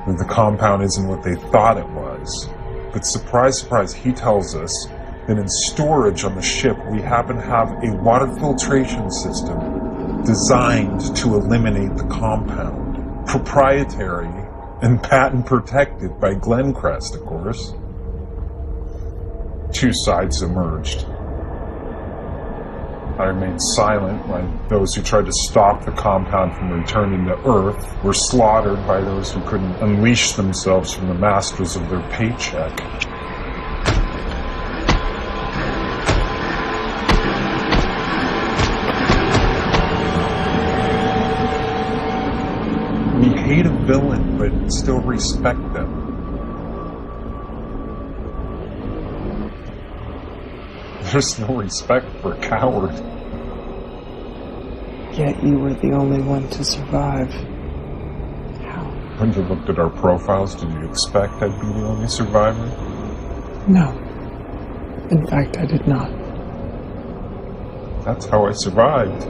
that the compound isn't what they thought it was. But surprise, surprise, he tells us that in storage on the ship, we happen to have a water filtration system designed to eliminate the compound. Proprietary and patent protected by Glencrest, of course. Two sides emerged. I remained silent when those who tried to stop the compound from returning to Earth were slaughtered by those who couldn't unleash themselves from the masters of their paycheck. We hate a villain, but still respect them. There's no respect for a coward. Yet you were the only one to survive. How? When you looked at our profiles, did you expect I'd be the only survivor? No. In fact, I did not. That's how I survived.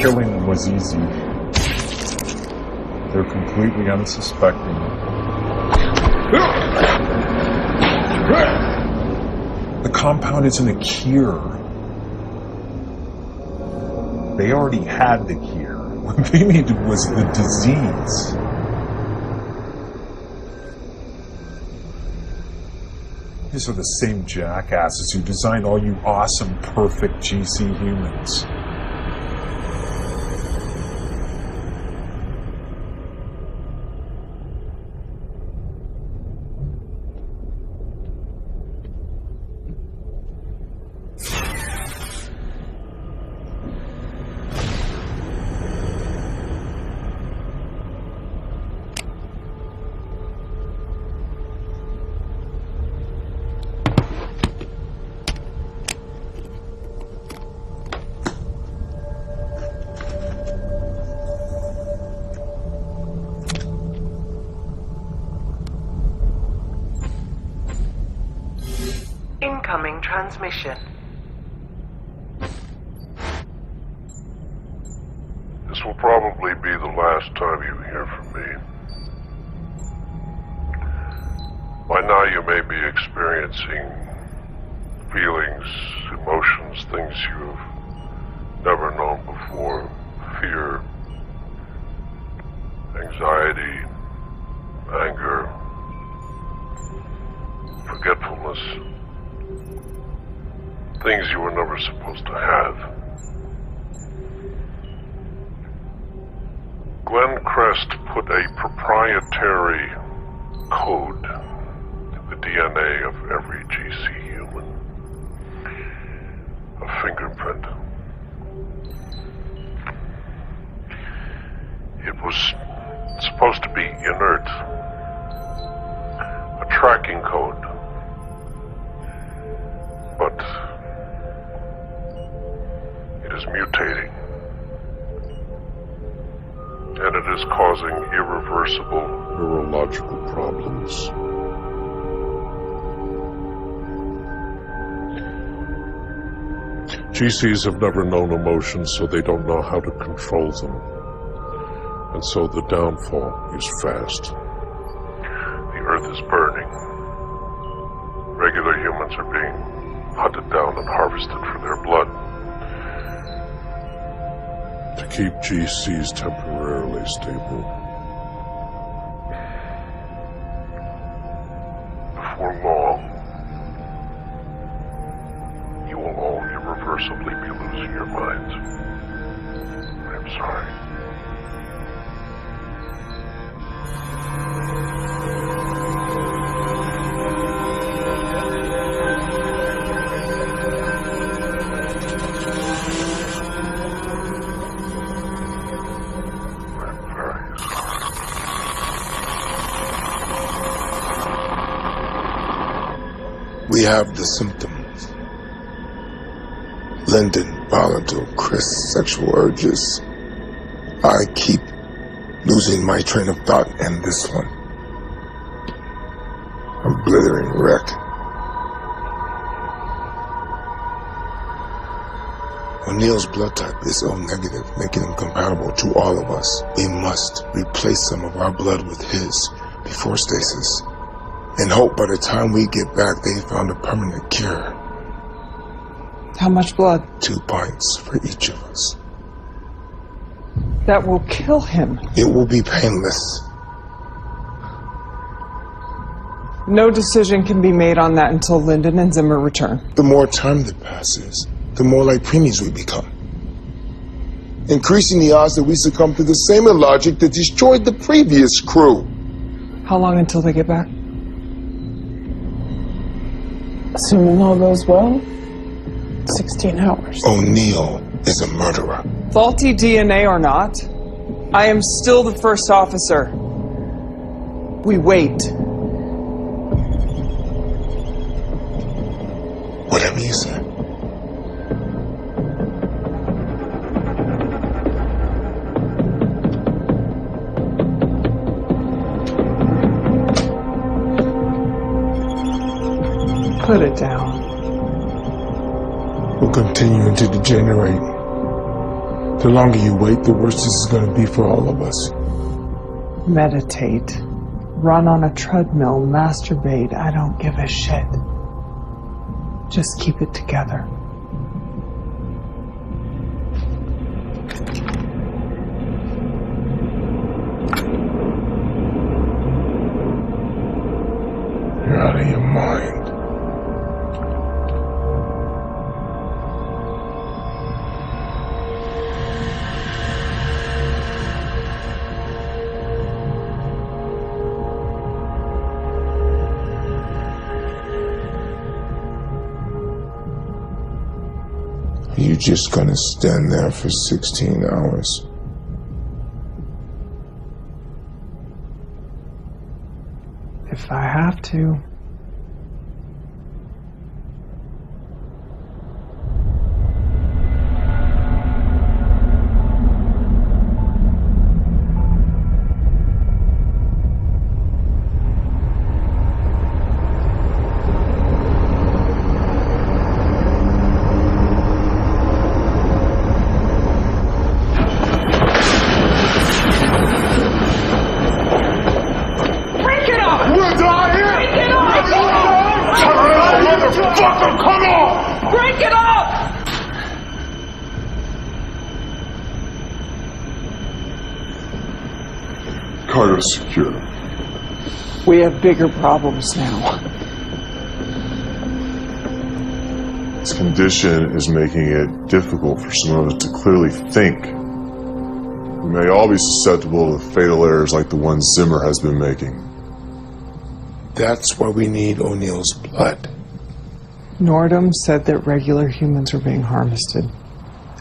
Killing them was easy. They're completely unsuspecting. The compound isn't a cure. They already had the cure. What they needed was the disease. These are the same jackasses who designed all you awesome, perfect GC humans. Incoming transmission. This will probably be the last time you hear from me. By now you may be experiencing feelings, emotions, things you've never known before. Fear, anxiety, anger, forgetfulness. Things you were never supposed to have. Glenn Crest put a proprietary code in the DNA of every GC human. A fingerprint. It was supposed to be inert. A tracking code. But it is mutating, and it is causing irreversible neurological problems. GCs have never known emotions, so they don't know how to control them. And so the downfall is fast. The earth is burning. Regular humans are being hunted down and harvested for their blood. To keep GCs temporarily stable. Before long, you will all irreversibly be losing your minds. I'm sorry. We have the symptoms. Lyndon, volatile, Chris, sexual urges. I keep losing my train of thought, and this one. A blithering wreck. O'Neill's blood type is O negative, making him compatible to all of us. We must replace some of our blood with his before stasis. And hope by the time we get back, they found a permanent cure. How much blood? 2 pints for each of us. That will kill him. It will be painless. No decision can be made on that until Linden and Zimmer return. The more time that passes, the more like preemies we become. Increasing the odds that we succumb to the same illogic that destroyed the previous crew. How long until they get back? Assuming all goes well, 16 hours. O'Neill is a murderer. Faulty DNA or not, I am still the first officer. We wait. Whatever you say. Put it down. We're continuing to degenerate. The longer you wait, the worse this is going to be for all of us. Meditate. Run on a treadmill. Masturbate. I don't give a shit. Just keep it together. You're out of your mind. You're just gonna stand there for 16 hours. If I have to. Cargo's secure. We have bigger problems now. This condition is making it difficult for some of us to clearly think. We may all be susceptible to fatal errors like the one Zimmer has been making. That's why we need O'Neill's blood. Nordum said that regular humans are being harvested,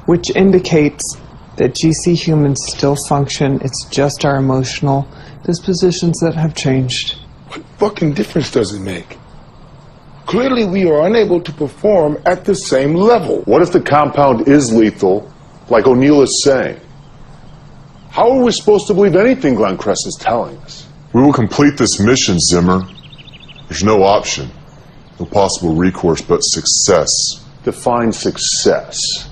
which indicates that GC humans still function. It's just our emotional dispositions that have changed. What fucking difference does it make? Clearly we are unable to perform at the same level. What if the compound is lethal, like O'Neill is saying? How are we supposed to believe anything Glenn Crest is telling us? We will complete this mission, Zimmer. There's no option. No possible recourse but success. Define success.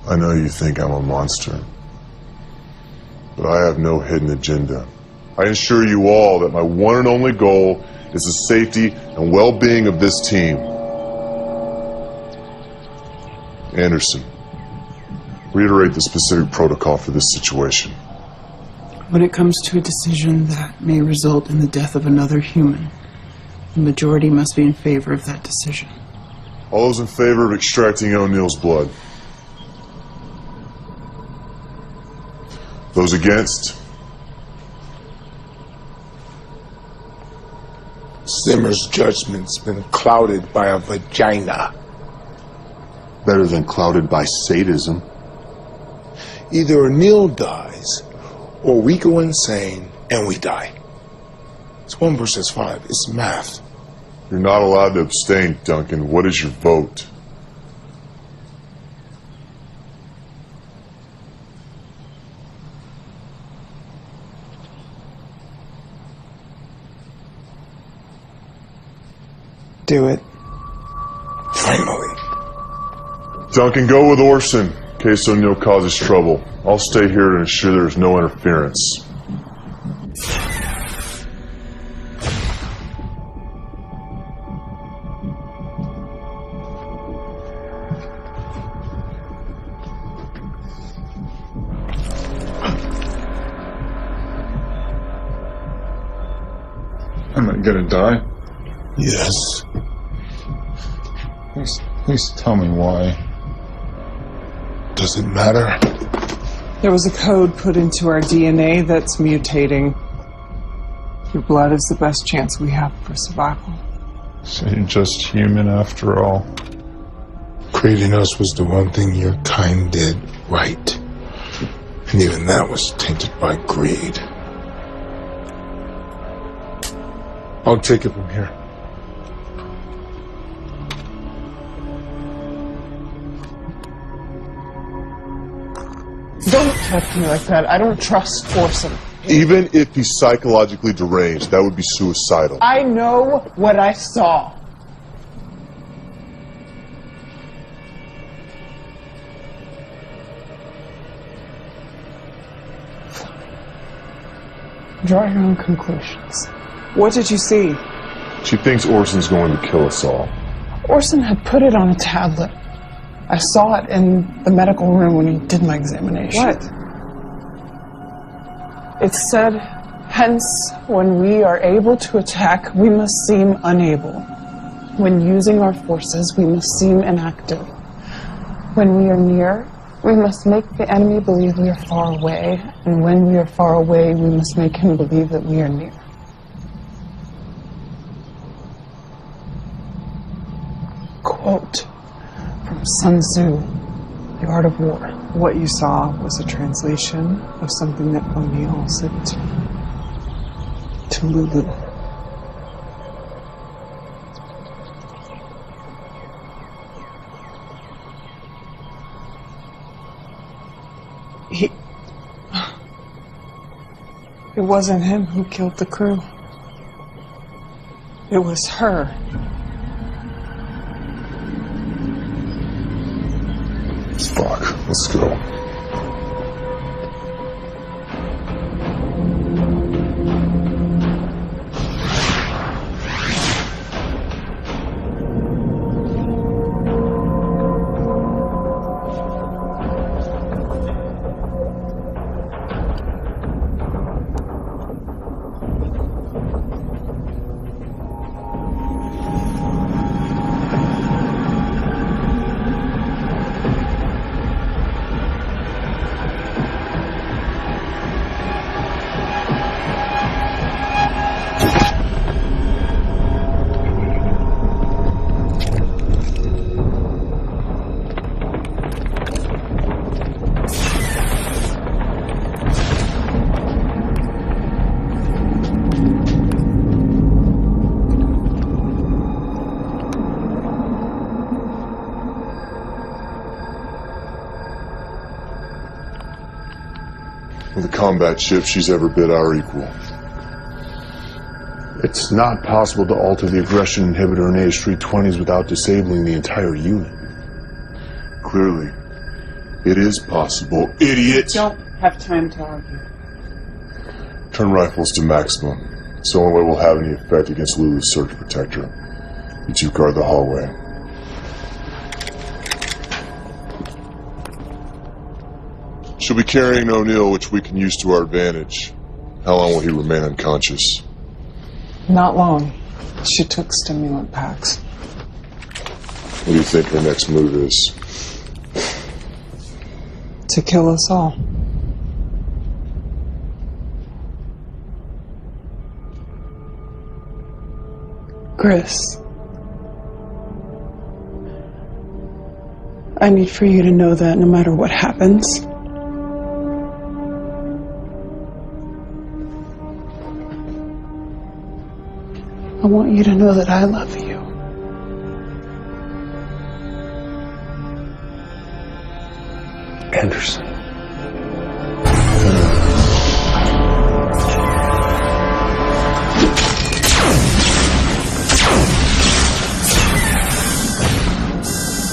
I know you think I'm a monster, but I have no hidden agenda. I assure you all that my one and only goal is the safety and well-being of this team. Anderson, reiterate the specific protocol for this situation. When it comes to a decision that may result in the death of another human, the majority must be in favor of that decision. All those in favor of extracting O'Neill's blood? Those against? Zimmer's judgment's been clouded by a vagina. Better than clouded by sadism. Either O'Neill dies, or we go insane and we die. It's 1 versus 5. It's math. You're not allowed to abstain, Duncan. What is your vote? Do it. Finally. Duncan, go with Orson in case O'Neill causes trouble. I'll stay here to ensure there's no interference. I'm not gonna die. Yes. Please tell me why. Does it matter? There was a code put into our DNA that's mutating. Your blood is the best chance we have for survival. So you're just human after all. Creating us was the one thing your kind did right. And even that was tainted by greed. I'll take it from here. Don't touch me like that. I don't trust Orson. Even if he's psychologically deranged, that would be suicidal. I know what I saw. Draw your own conclusions. What did you see? She thinks Orson's going to kill us all. Orson had put it on a tablet. I saw it in the medical room when he did my examination. What? It said, hence, when we are able to attack, we must seem unable. When using our forces, we must seem inactive. When we are near, we must make the enemy believe we are far away, and when we are far away, we must make him believe that we are near. Quote from Sun Tzu, The Art of War. What you saw was a translation of something that O'Neill said to Lulu. It wasn't him who killed the crew. It was her. Fuck, let's go. The combat ships she's ever bid our equal. It's not possible to alter the aggression inhibitor in AH-320s without disabling the entire unit. Clearly, it is possible, idiot! Don't have time to argue. Turn rifles to maximum. It's the only way we'll have any effect against Lulu's surge protector. You two guard the hallway. She'll be carrying O'Neill, which we can use to our advantage. How long will he remain unconscious? Not long. She took stimulant packs. What do you think her next move is? To kill us all. Chris, I need for you to know that no matter what happens, I want you to know that I love you. Anderson.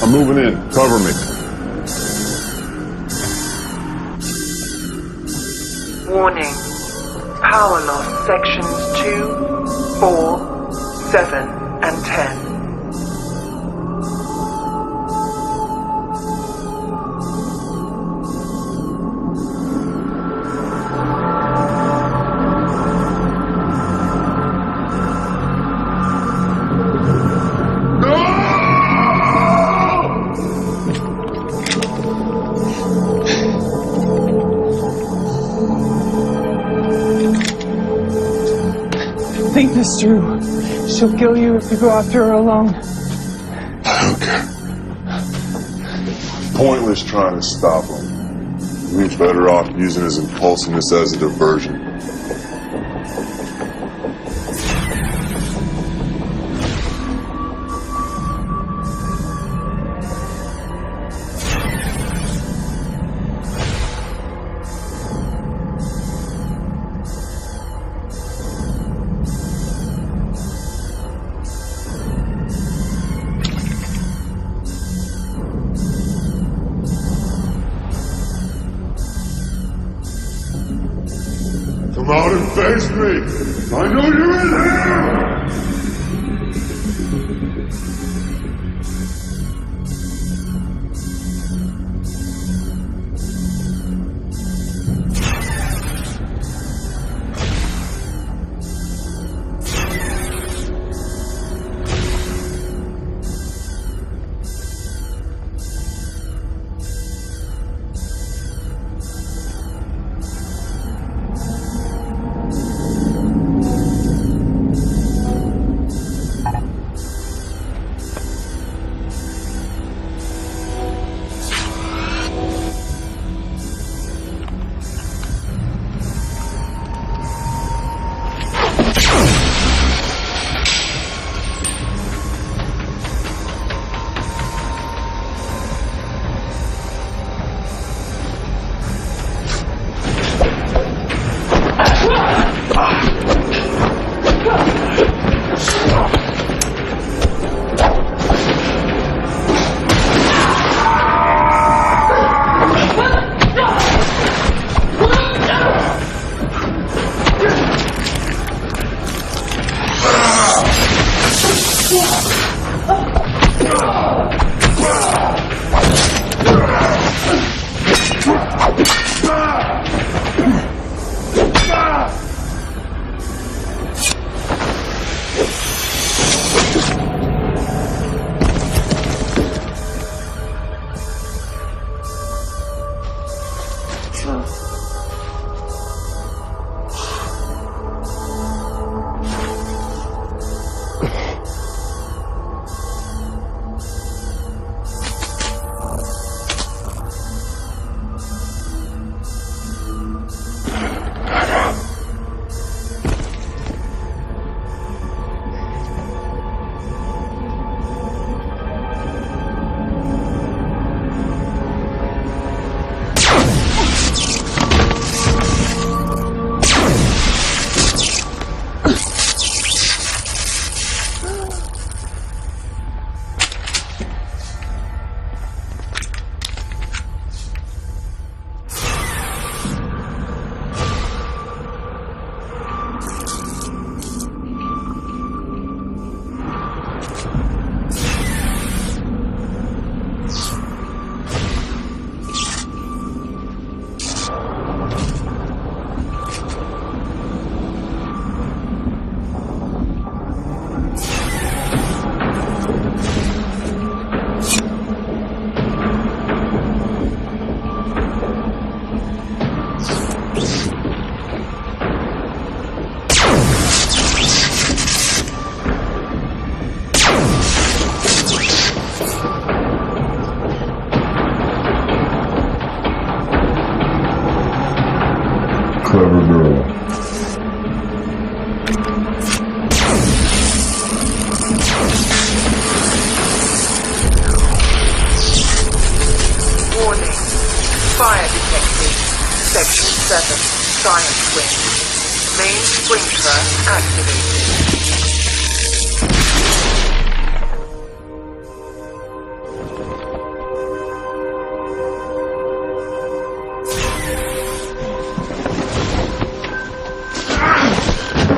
I'm moving in. Cover me. Warning. Power loss sections 2, 4, 7, and 10. think this through. She'll kill you if you go after her alone. I don't care. Pointless trying to stop him. We're better off using his impulsiveness as a diversion. Come out and face me! I know you're in here! Clever girl. Warning. Fire detected. Section 7. Science wing. Main sprinkler activated.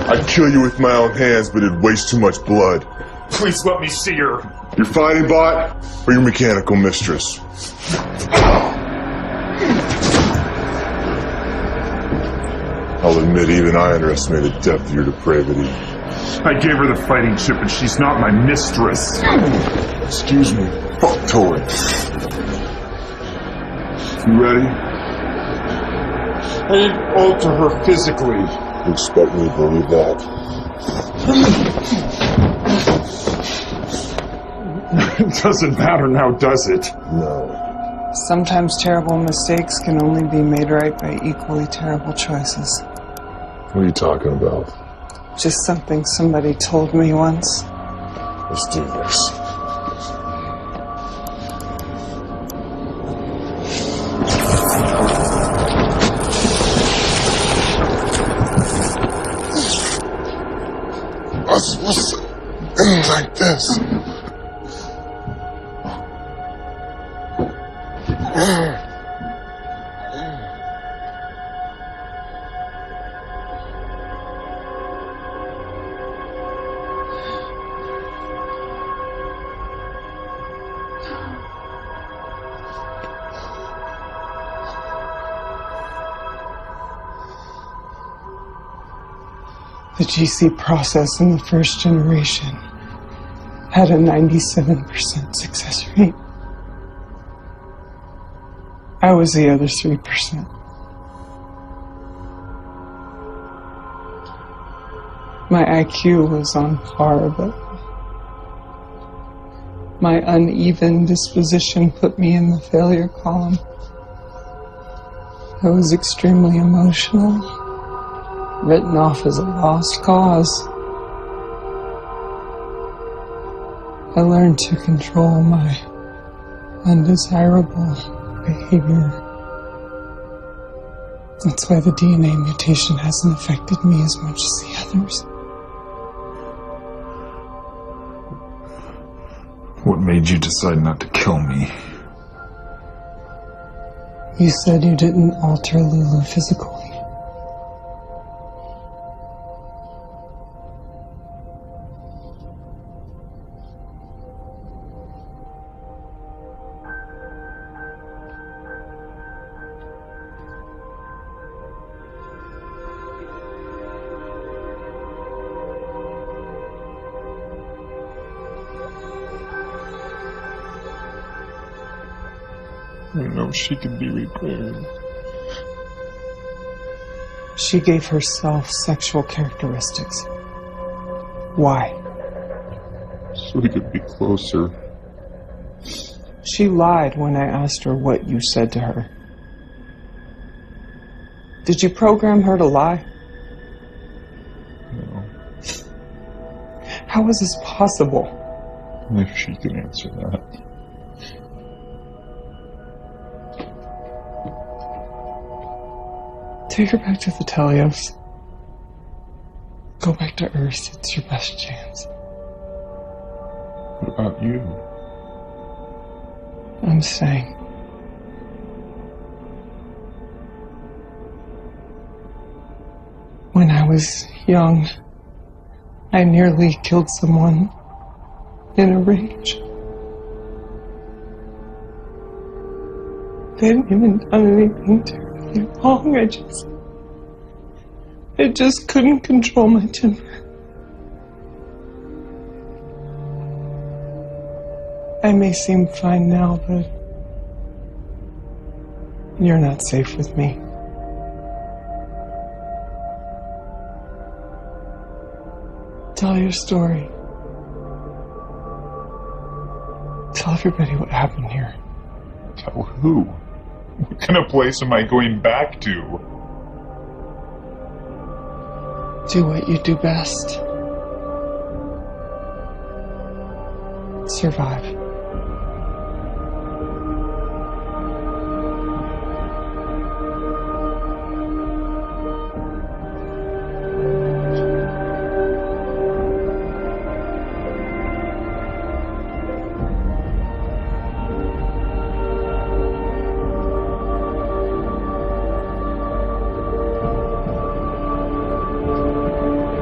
I'd kill you with my own hands, but it'd waste too much blood. Please let me see her. Your fighting bot or your mechanical mistress? I'll admit, even I underestimated the depth of your depravity. I gave her the fighting chip, and she's not my mistress. Excuse me. Fuck Tori. You ready? I didn't alter her physically. You expect me to believe that? It doesn't matter now, does it? No. Sometimes terrible mistakes can only be made right by equally terrible choices. What are you talking about? Just something somebody told me once. Let's do this. What's things like this? The GC process in the first generation had a 97% success rate. I was the other 3%. My IQ was on par, but my uneven disposition put me in the failure column. I was extremely emotional, written off as a lost cause. I learned to control my undesirable behavior. That's why the DNA mutation hasn't affected me as much as the others. What made you decide not to kill me? You said you didn't alter Lulu physically. You know she can be repaired. She gave herself sexual characteristics. Why? So we could be closer. She lied when I asked her what you said to her. Did you program her to lie? No. How is this possible? If she can answer that. Take her back to the Telios. Go back to Earth. It's your best chance. What about you? I'm saying. When I was young, I nearly killed someone in a rage. They hadn't even done anything terribly wrong. I just couldn't control my temper. I may seem fine now, but you're not safe with me. Tell your story. Tell everybody what happened here. Tell who? What kind of place am I going back to? Do what you do best. Survive.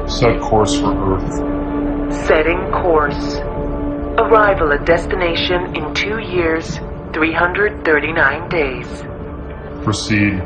Set course for Earth. Setting course. Arrival at destination in 2 years, 339 days. Proceed.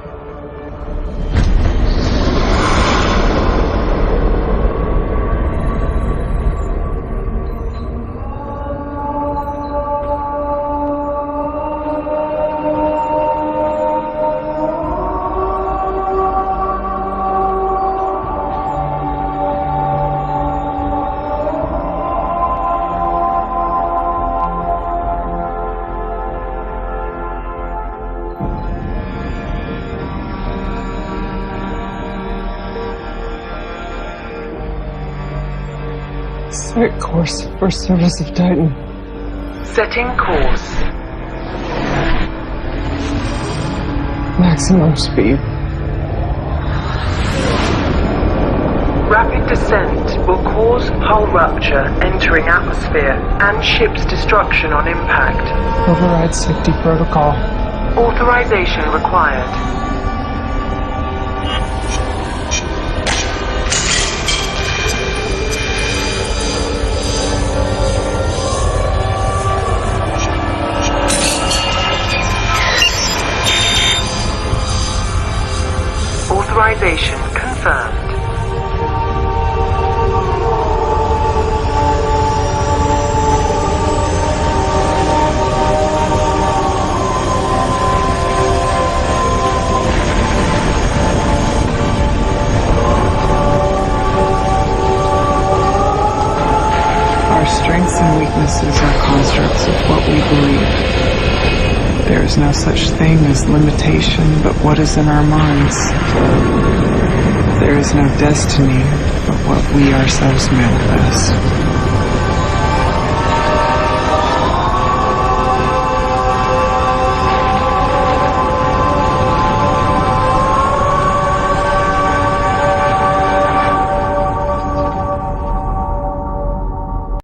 Set course for service of Titan. Setting course. Maximum speed. Rapid descent will cause hull rupture entering atmosphere and ship's destruction on impact. Override safety protocol. Authorization required. Authorization confirmed. Our strengths and weaknesses are constructs of what we believe. There is no such thing as limitation but what is in our minds. There is no destiny but what we ourselves manifest.